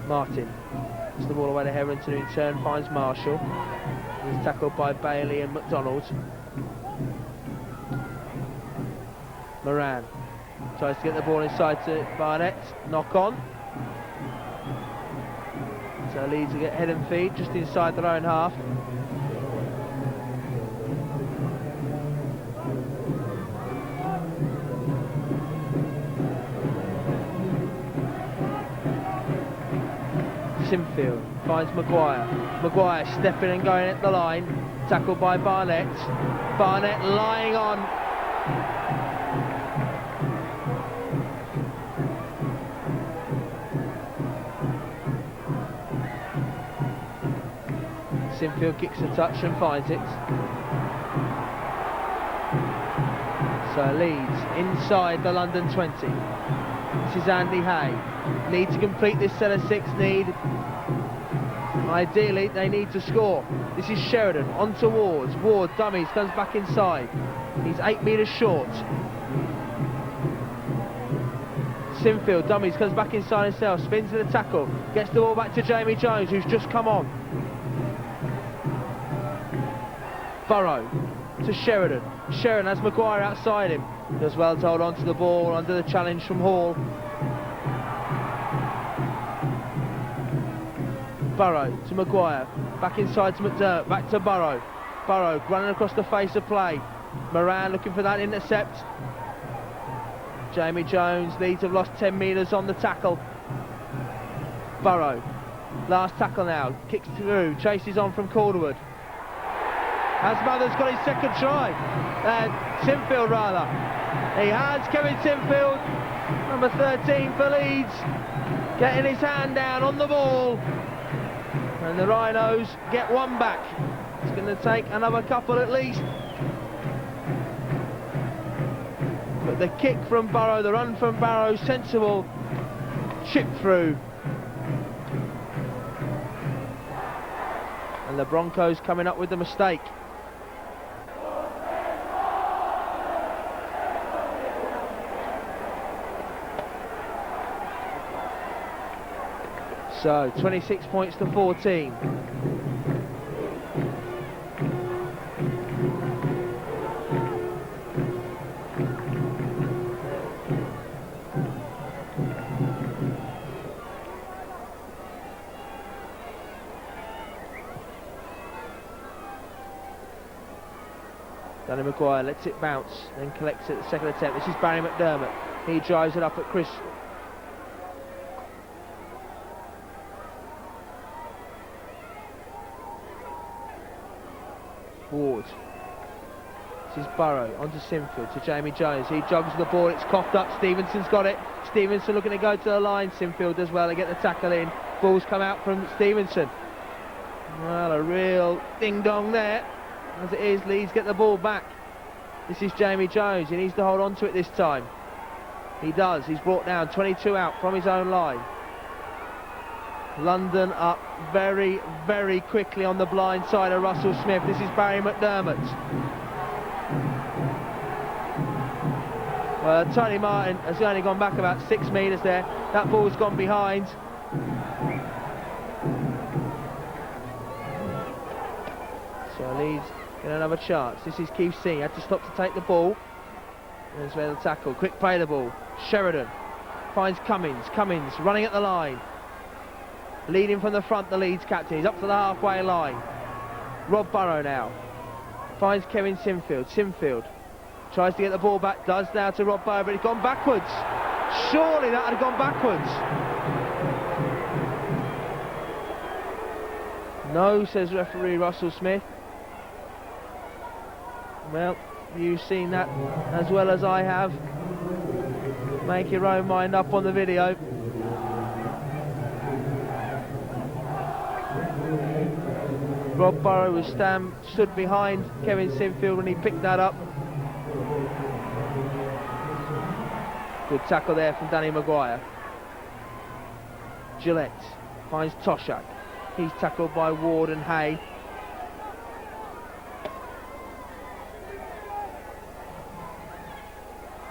Martin gets the ball away to Hetherington, who in turn finds Marshall. He's tackled by Bailey and McDonald. Moran tries to get the ball inside to Barnett. Knock on. So Leeds will get head and feet just inside their own half. Sinfield finds Maguire. Maguire stepping and going at the line. Tackled by Barnett. Barnett lying on Sinfield kicks the touch and finds it. So Leeds inside the London 20. This is Andy Hay. Need to complete this set of 6 need. Ideally, they need to score. This is Sheridan on towards Ward. Dummies, comes back inside. He's 8 metres short. Sinfield, Dummies, comes back inside himself, spins to the tackle, gets the ball back to Jamie Jones, who's just come on. Burrow to Sheridan. Sheridan has Maguire outside him. Does well to hold on to the ball under the challenge from Hall. Burrow to Maguire, back inside to McDermott, back to Burrow. Burrow running across the face of play. Moran looking for that intercept. Jamie Jones, Leeds have lost 10 metres on the tackle. Burrow, last tackle now, kicks through, chases on from Calderwood. Has Mothers got his second try? Sinfield rather. He has, Kevin Sinfield, number 13 for Leeds, getting his hand down on the ball. And the Rhinos get one back. It's going to take another couple at least. But the kick from Burrow, the run from Burrow, sensible, chip through. And the Broncos coming up with the mistake. So 26 points to 14. Danny Maguire lets it bounce, then collects it at the second attempt. This is Barry McDermott. He drives it up at Chris. Ward. This is Burrow onto Sinfield to Jamie Jones. He jogs the ball, it's coughed up. Stevenson's got it. Stevenson looking to go to the line. Sinfield does well to get the tackle in. Ball's come out from Stevenson. Well, a real ding dong there. As it is, Leeds get the ball back. This is Jamie Jones. He needs to hold on to it this time. He does. He's brought down 22 out from his own line. London up very, very quickly on the blind side of Russell Smith. This is Barry McDermott. Tony Martin has only gone back about 6 metres there. That ball's gone behind. So Leeds get another chance. This is Keith Singh. Had to stop to take the ball. There's where the tackle. Quick play the ball. Sheridan finds Cummins. Cummins running at the line. Leading from the front, the Leeds captain. He's up to the halfway line. Rob Burrow now. Finds Kevin Sinfield. Sinfield tries to get the ball back. Does now to Rob Burrow, but he's gone backwards. Surely that had gone backwards. No, says referee Russell Smith. Well, you've seen that as well as I have. Make your own mind up on the video. Rob Burrow was stood behind Kevin Sinfield when he picked that up. Good tackle there from Danny Maguire. Gillette finds Toshak. He's tackled by Ward and Hay.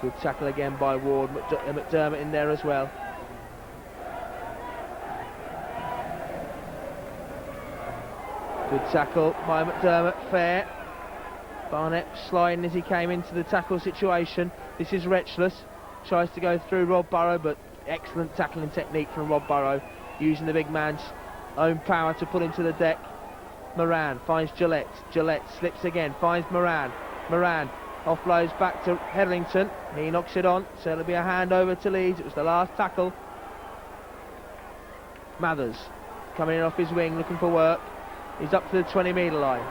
Good tackle again by Ward. McDermott in there as well. Good tackle by McDermott, fair. Barnett sliding as he came into the tackle situation. This is Retchless. Tries to go through Rob Burrow, but excellent tackling technique from Rob Burrow, using the big man's own power to put him to the deck. Moran finds Gillette. Gillette slips again, finds Moran. Moran offloads back to Headlington. He knocks it on, so it'll be a hand over to Leeds. It was the last tackle. Mathers coming in off his wing, looking for work. He's up to the 20-metre line.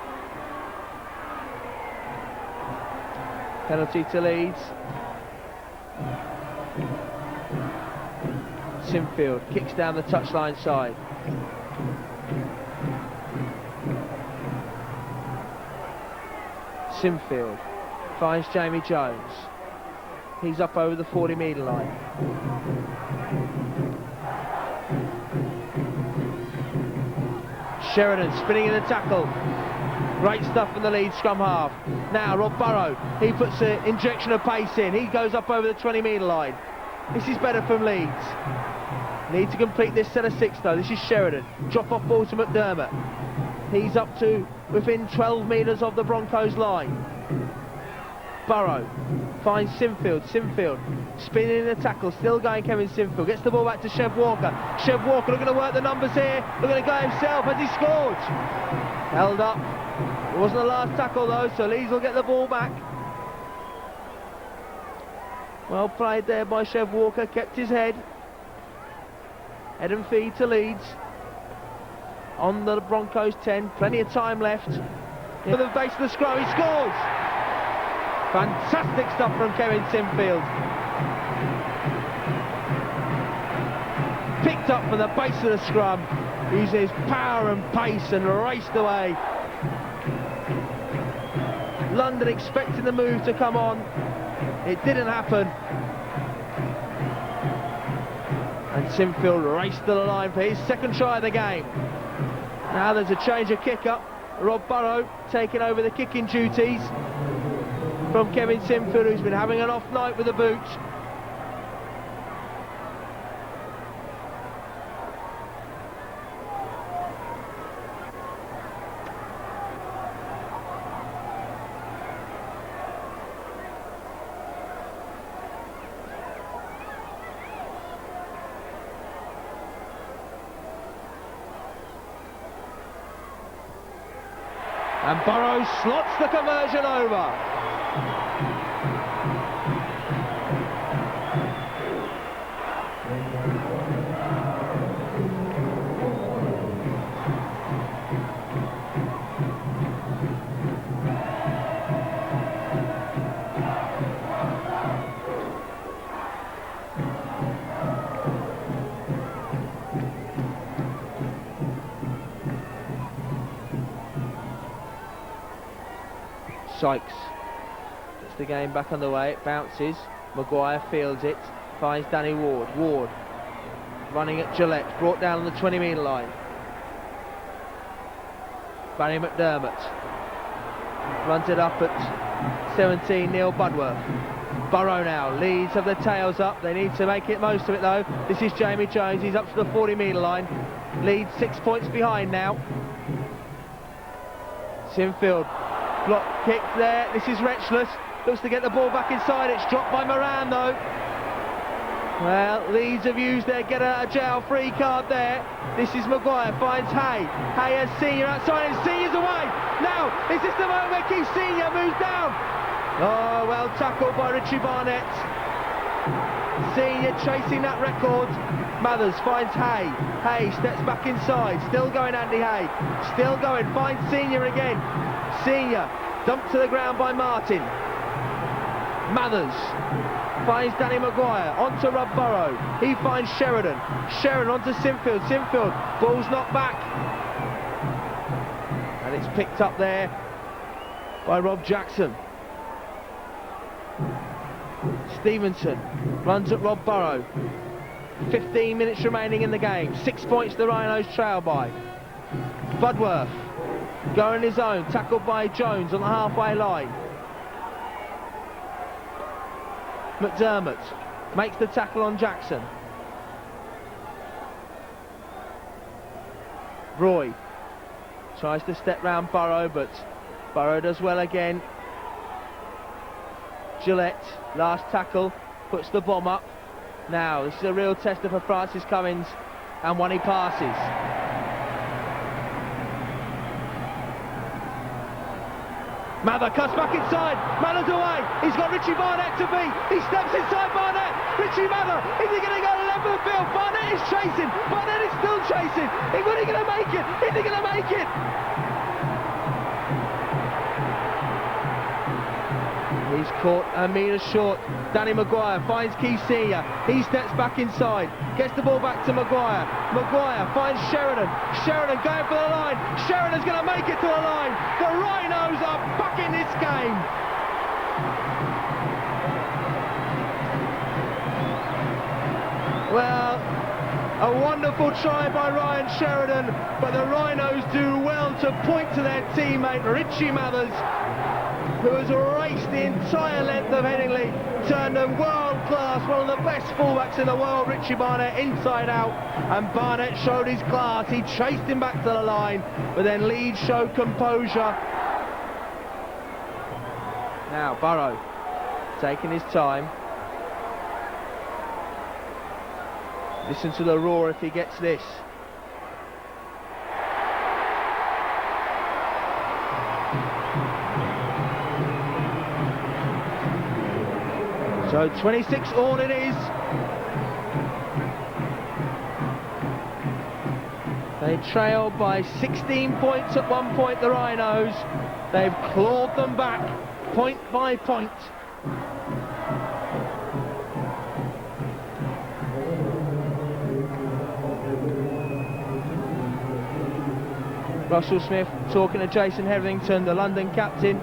Penalty to Leeds. Sinfield kicks down the touchline side. Sinfield finds Jamie Jones. He's up over the 40-metre line. Sheridan spinning in the tackle. Great stuff from the Leeds scrum half. Now Rob Burrow, he puts an injection of pace in. He goes up over the 20-metre line. This is better from Leeds. Need to complete this set of 6 though. This is Sheridan. Drop off ball to McDermott. He's up to within 12 metres of the Broncos line. Burrow finds Sinfield. Sinfield spinning in the tackle, still going Kevin Sinfield. Gets the ball back to Chev Walker. Chev Walker looking to work the numbers here. Looking to go himself as he scored. Held up. It wasn't the last tackle though, so Leeds will get the ball back. Well played there by Chev Walker, kept his head. Head and feed to Leeds. On the Broncos 10, plenty of time left. In the base of the scrum, he scores! Fantastic stuff from Kevin Sinfield. Picked up from the base of the scrum, using his power and pace and raced away. London expecting the move to come on. It didn't happen. And Sinfield raced to the line for his second try of the game. Now there's a change of kick up. Rob Burrow taking over the kicking duties from Kevin Sinfield, who's been having an off night with the boot. And Burrow slots the conversion over. Sykes gets the game back on the way, it bounces, Maguire fields it, finds Danny Ward. Ward running at Gillette, brought down on the 20-metre line. Barry McDermott runs it up at 17, Neil Budworth. Burrow now, Leeds have their tails up, they need to make it most of it though. This is Jamie Jones, he's up to the 40-metre line. Leeds 6 points behind now. Sinfield. Block kick there, this is Retchless, looks to get the ball back inside, it's dropped by Moran though. Well, Leeds have used their get out of jail free card there. This is Maguire, finds Hay. Hay has Senior outside and Senior's away. Now, is this the moment where Keith Senior moves down? Oh, well tackled by Richie Barnett. Senior chasing that record. Mathers finds Hay. Hay steps back inside, still going Andy Hay. Still going, finds Senior again. Senior dumped to the ground by Martin. Mathers finds Danny Maguire, onto Rob Burrow. He finds Sheridan. Sheridan onto Sinfield. Sinfield, ball's knocked back. And it's picked up there by Rob Jackson. Stevenson runs at Rob Burrow. 15 minutes remaining in the game. 6 points the Rhinos trail by. Budworth going his own, tackled by Jones on the halfway line. McDermott makes the tackle on Jackson. Roy tries to step round Burrow, but Burrow does well again. Gillette, last tackle, puts the bomb up. Now, this is a real tester for Francis Cummins, and one he passes. Mather cuts back inside, Mather's away, he's got Richie Barnett to beat, he steps inside Barnett, Richie Mather, is he going to go to the left of the field? Barnett is chasing, Barnett is still chasing, is he going to make it? Is he going to make it? He's caught a metre short Danny Maguire finds Keith Senior. He steps back inside, gets the ball back to Maguire. Maguire finds Sheridan. Sheridan going for the line. Sheridan's going to make it to the line. The Rhinos are back in this game. Well, a wonderful try by Ryan Sheridan, but the Rhinos do well to point to their teammate Richie Mathers, who has raced the entire length of Headingley, turned a world class, one of the best fullbacks in the world, Richie Barnett, inside out, and Barnett showed his class. He chased him back to the line, but then Leeds showed composure. Now Burrow taking his time. Listen to the roar if he gets this. So 26 all it is. They trail by 16 points at one point, the Rhinos. They've clawed them back point by point. Russell Smith talking to Jason Hetherington, the London captain.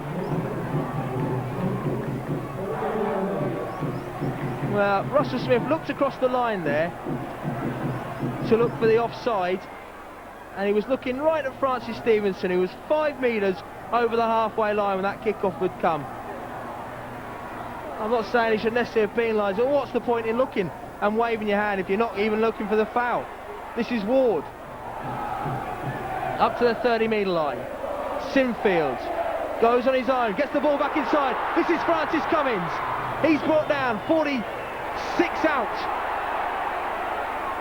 Well, Russell Smith looked across the line there to look for the offside, and he was looking right at Francis Stevenson, who was 5 metres over the halfway line when that kick-off would come. I'm not saying he should necessarily have penalised, but what's the point in looking and waving your hand if you're not even looking for the foul? This is Ward. Up to the 30-metre line. Sinfield goes on his own, gets the ball back inside. This is Francis Cummins. He's brought down, 46 out.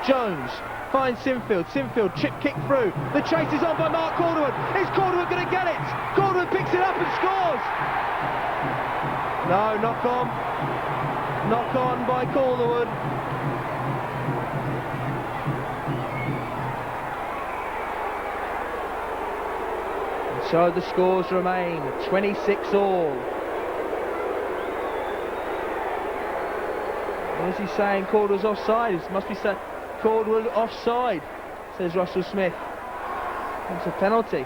Jones finds Sinfield. Sinfield chip kick through. The chase is on by Mark Calderwood. Is Calderwood going to get it? Calderwood picks it up and scores. No, knock on. Knock on by Calderwood. So the scores remain 26 all. What is he saying? Calderwood's offside. It must be said Calderwood offside, says Russell Smith. It's a penalty.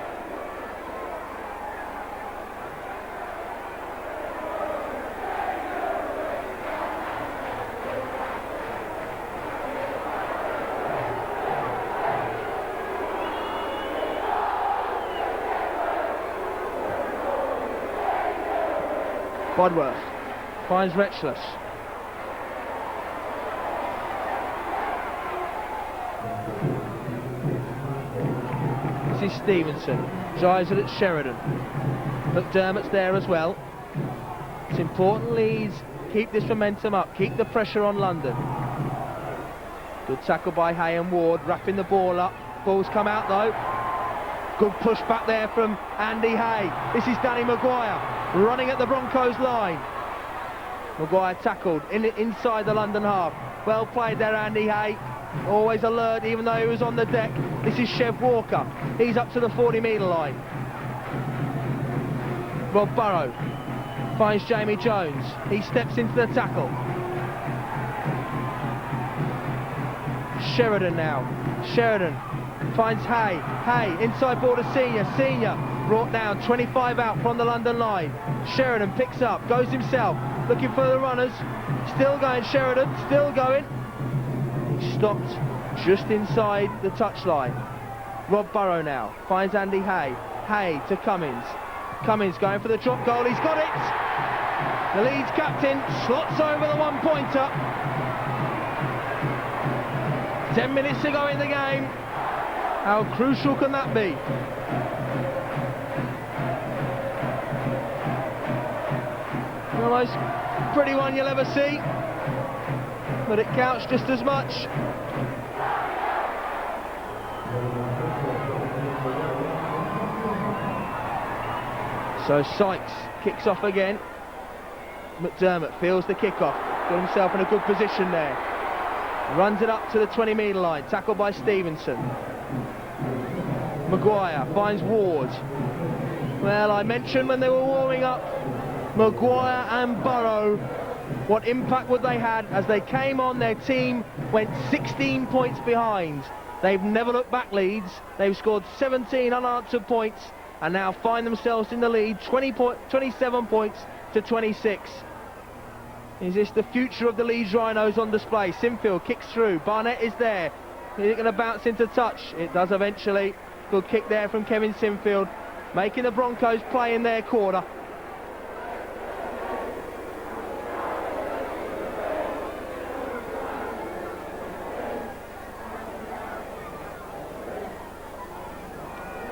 Bodworth finds Retchless. This is Stevenson. Drives it at Sheridan. McDermott's there as well. It's important Leeds keep this momentum up, keep the pressure on London. Good tackle by Hay and Ward, wrapping the ball up. Ball's come out though. Good push back there from Andy Hay. This is Danny Maguire running at the Broncos line. Maguire tackled inside the London half. Well played there, Andy Hay. Always alert even though he was on the deck. This is Chev Walker. He's up to the 40-metre line. Rob Burrow finds Jamie Jones. He steps into the tackle. Sheridan now. Sheridan finds Hay. Hay inside ball to Senior. Senior brought down, 25 out from the London line. Sheridan picks up, goes himself, looking for the runners. Still going, Sheridan, still going. He stopped just inside the touchline. Rob Burrow now finds Andy Hay. Hay to Cummins. Cummins going for the drop goal. He's got it. The Leeds captain slots over the one-pointer. 10 minutes to go in the game. How crucial can that be? The most pretty one you'll ever see, but it counts just as much. So Sykes kicks off again. McDermott feels the kick-off, got himself in a good position there. Runs it up to the 20-metre line, tackled by Stevenson. Maguire finds Ward. Well, I mentioned when they were warming up, Maguire and Burrow What impact would they had as they came on? Their team went 16 points behind. They've never looked back, Leeds. They've scored 17 unanswered points and now find themselves in the lead, 27 points to 26. Is this the future of the Leeds Rhinos on display? Sinfield kicks through, Barnett is there. Is it going to bounce into touch? It does eventually. Good kick there from Kevin Sinfield, making the Broncos play in their quarter.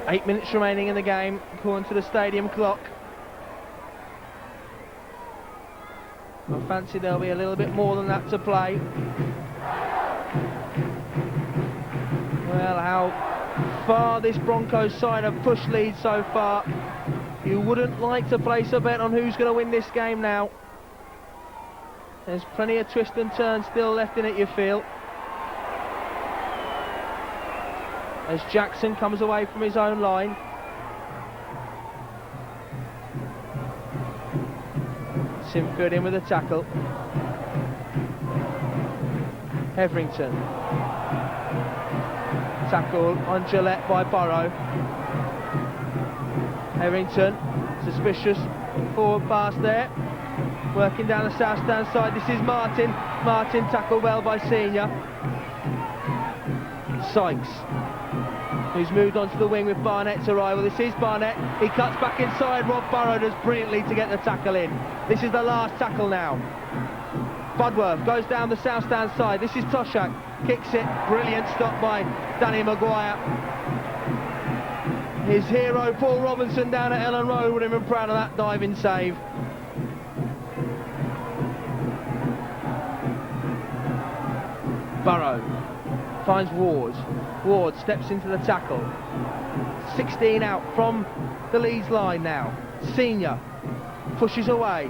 Eight minutes remaining in the game, according to the stadium clock. I fancy there'll be a little bit more than that to play. Well, how far this Broncos side have pushed Leeds so far. You wouldn't like to place a bet on who's going to win this game now. There's plenty of twist and turn still left in it, you feel. As Jackson comes away from his own line. Sinfield in with a tackle. Hetherington. Tackle on Gillette by Burrow. Hetherington, suspicious forward pass there. Working down the south stand side, this is Martin. Martin tackled well by Senior. Sykes, who's moved onto the wing with Barnett's arrival. This is Barnett, he cuts back inside. Rob Burrow does brilliantly to get the tackle in. This is the last tackle now. Budworth goes down the south stand side. This is Toshak, kicks it, brilliant stop by Danny Maguire. His hero Paul Robinson down at Ellen Road would have been proud of that diving save. Burrow finds Ward. Ward steps into the tackle. 16 out from the Leeds line now. Senior pushes away,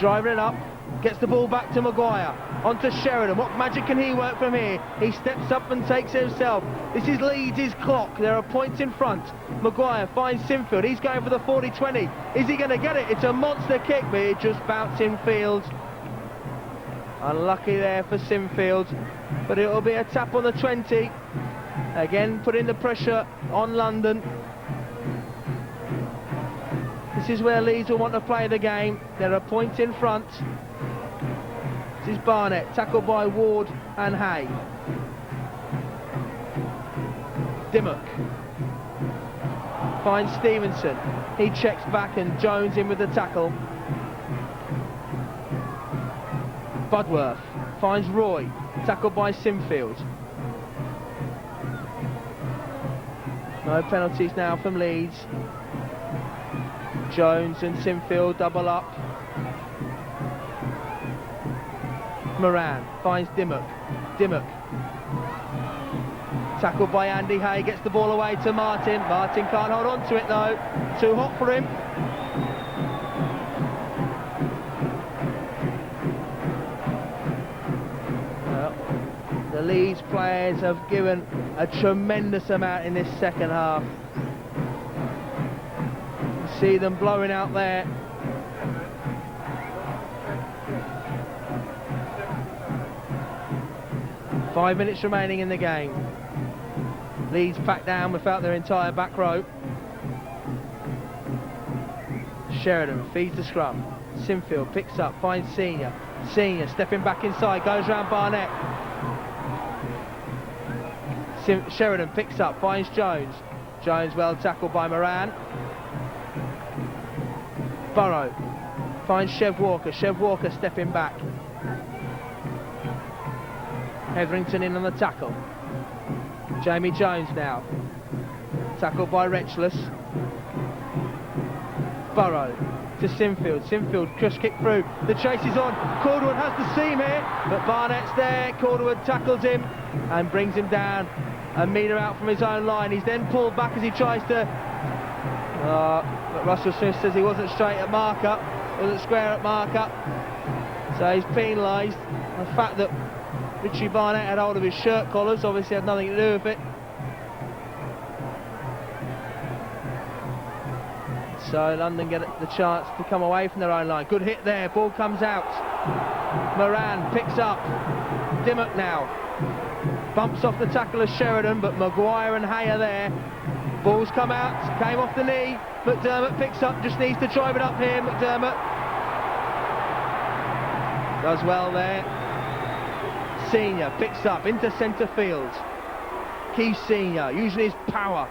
driving it up, gets the ball back to Maguire, onto Sheridan. What magic can he work from here? He steps up and takes it himself. This is Leeds' clock. There are points in front. Maguire finds Sinfield. He's going for the 40-20. Is he going to get it? It's a monster kick, but it just bounced in field. Unlucky there for Sinfield, but it'll be a tap on the 20. Again, putting the pressure on London. This is where Leeds will want to play the game. There are points in front. This is Barnett, tackled by Ward and Hay. Dimmock finds Stevenson. He checks back and Jones in with the tackle. Budworth finds Roy, tackled by Sinfield. No penalties now from Leeds. Jones and Sinfield double up. Moran finds Dimmock. Dimmock, tackled by Andy Hay, gets the ball away to Martin. Martin can't hold on to it though. Too hot for him. The Leeds players have given a tremendous amount in this second half. You see them blowing out there. Five minutes remaining in the game. Leeds packed down without their entire back row. Sheridan feeds the scrum. Sinfield picks up, finds Senior. Senior stepping back inside, goes round Barnett. Sheridan picks up, finds Jones. Jones well tackled by Moran. Burrow finds Chev Walker. Chev Walker stepping back. Hetherington in on the tackle. Jamie Jones now. Tackled by Retchless. Burrow to Sinfield. Sinfield cross kick through. The chase is on. Calderwood has the seam here, but Barnett's there. Calderwood tackles him and brings him down a metre out from his own line. He's then pulled back as he tries to... but Russell Smith says he wasn't straight at marker, wasn't square at marker. So he's penalised. The fact that Richie Barnett had hold of his shirt collars obviously had nothing to do with it. So London get the chance to come away from their own line. Good hit there, ball comes out. Moran picks up. Dimmock now. Bumps off the tackle of Sheridan, but Maguire and Hay are there. Ball's come out, came off the knee. McDermott picks up, just needs to drive it up here. McDermott does well there. Senior picks up into centre field. Keith Senior using his power.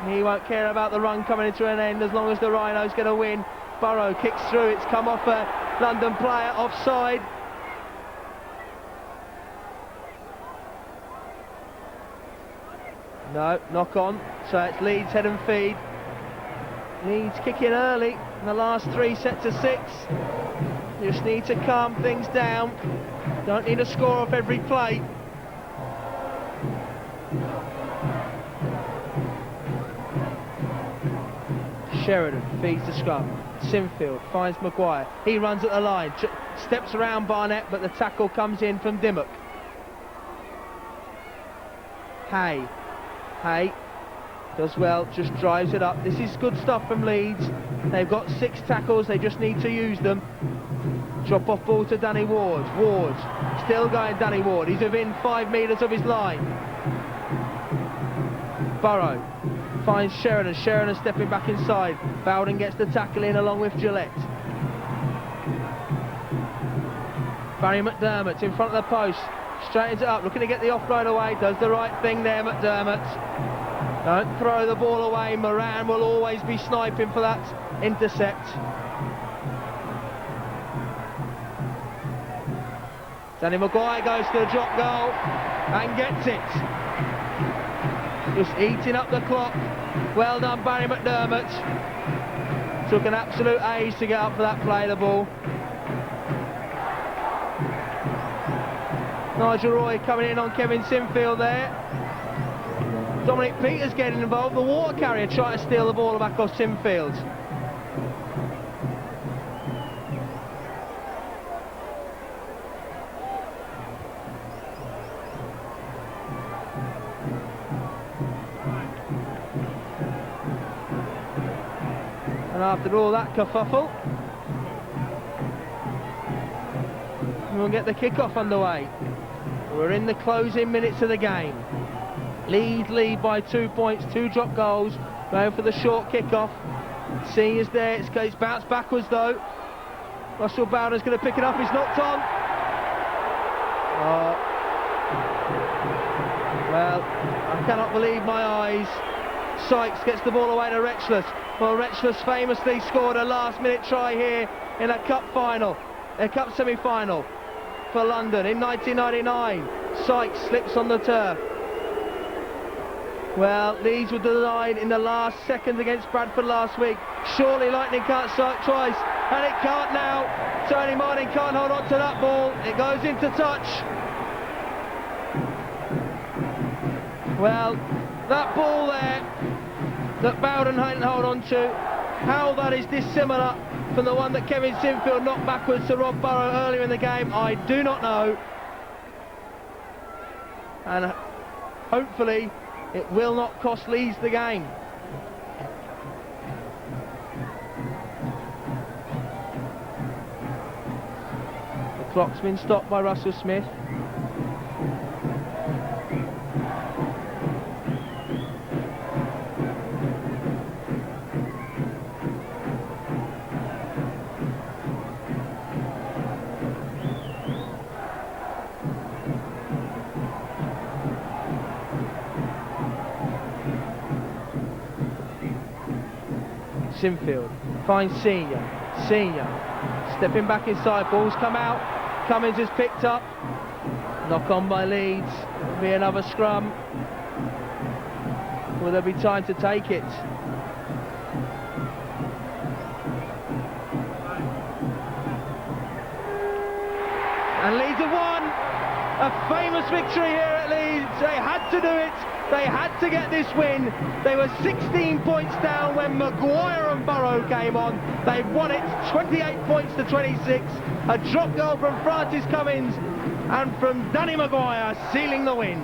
He won't care about the run coming into an end as long as the Rhinos get a win. Burrow kicks through, it's come off a London player, offside. No, knock on, so it's Leeds head and feed. Leeds kicking early in the last 3 sets of 6. Just need to calm things down. Don't need a score off every play. Sheridan feeds the scrum. Sinfield finds Maguire. He runs at the line, steps around Barnett, but the tackle comes in from Dimmock. Hay does well, just drives it up. This is good stuff from Leeds. They've got 6 tackles, they just need to use them. Drop off ball to Danny Ward. Ward still going, Danny Ward. He's within 5 metres of his line. Burrow finds Sheridan. Sheridan stepping back inside. Bowden gets the tackle in along with Gillette. Barry McDermott's in front of the post. Straightens it up, looking to get the offload away. Does the right thing there, McDermott. Don't throw the ball away. Moran will always be sniping for that intercept. Danny Maguire goes to the drop goal and gets it. Just eating up the clock. Well done, Barry McDermott. Took an absolute age to get up for that play, the ball. Nigel Roy coming in on Kevin Sinfield there. Dominic Peters getting involved. The water carrier trying to steal the ball back off Sinfield. And after all that kerfuffle, we'll get the kick-off underway. We're in the closing minutes of the game. Leeds lead by 2 points, 2 drop goals, going for the short kick-off. Senior's there, it's bounced backwards though. Russell Bowden's going to pick it up, he's knocked on. Oh. Well, I cannot believe my eyes. Sykes gets the ball away to Retchless. Well, Retchless famously scored a last-minute try here in a cup final, a cup semi-final for London in 1999. Sykes slips on the turf. Well, Leeds were denied in the last seconds against Bradford last week. Surely Lightning can't strike twice, and it can't now. Tony Martin can't hold on to that ball. It goes into touch. Well, that ball there that Bowden hadn't hold on to, how that is dissimilar from the one that Kevin Sinfield knocked backwards to Rob Burrow earlier in the game, I do not know. And hopefully it will not cost Leeds the game. The clock's been stopped by Russell Smith. Sinfield finds Senior. Senior stepping back inside, balls come out. Cummins is picked up. Knock on by Leeds. It'll be another scrum. Will there be time to take it? And Leeds have won! A famous victory here at Leeds. They had to do it. They had to get this win. They were 16 points down when Maguire and Burrow came on. They've won it 28 points to 26. A drop goal from Francis Cummins and from Danny Maguire sealing the win.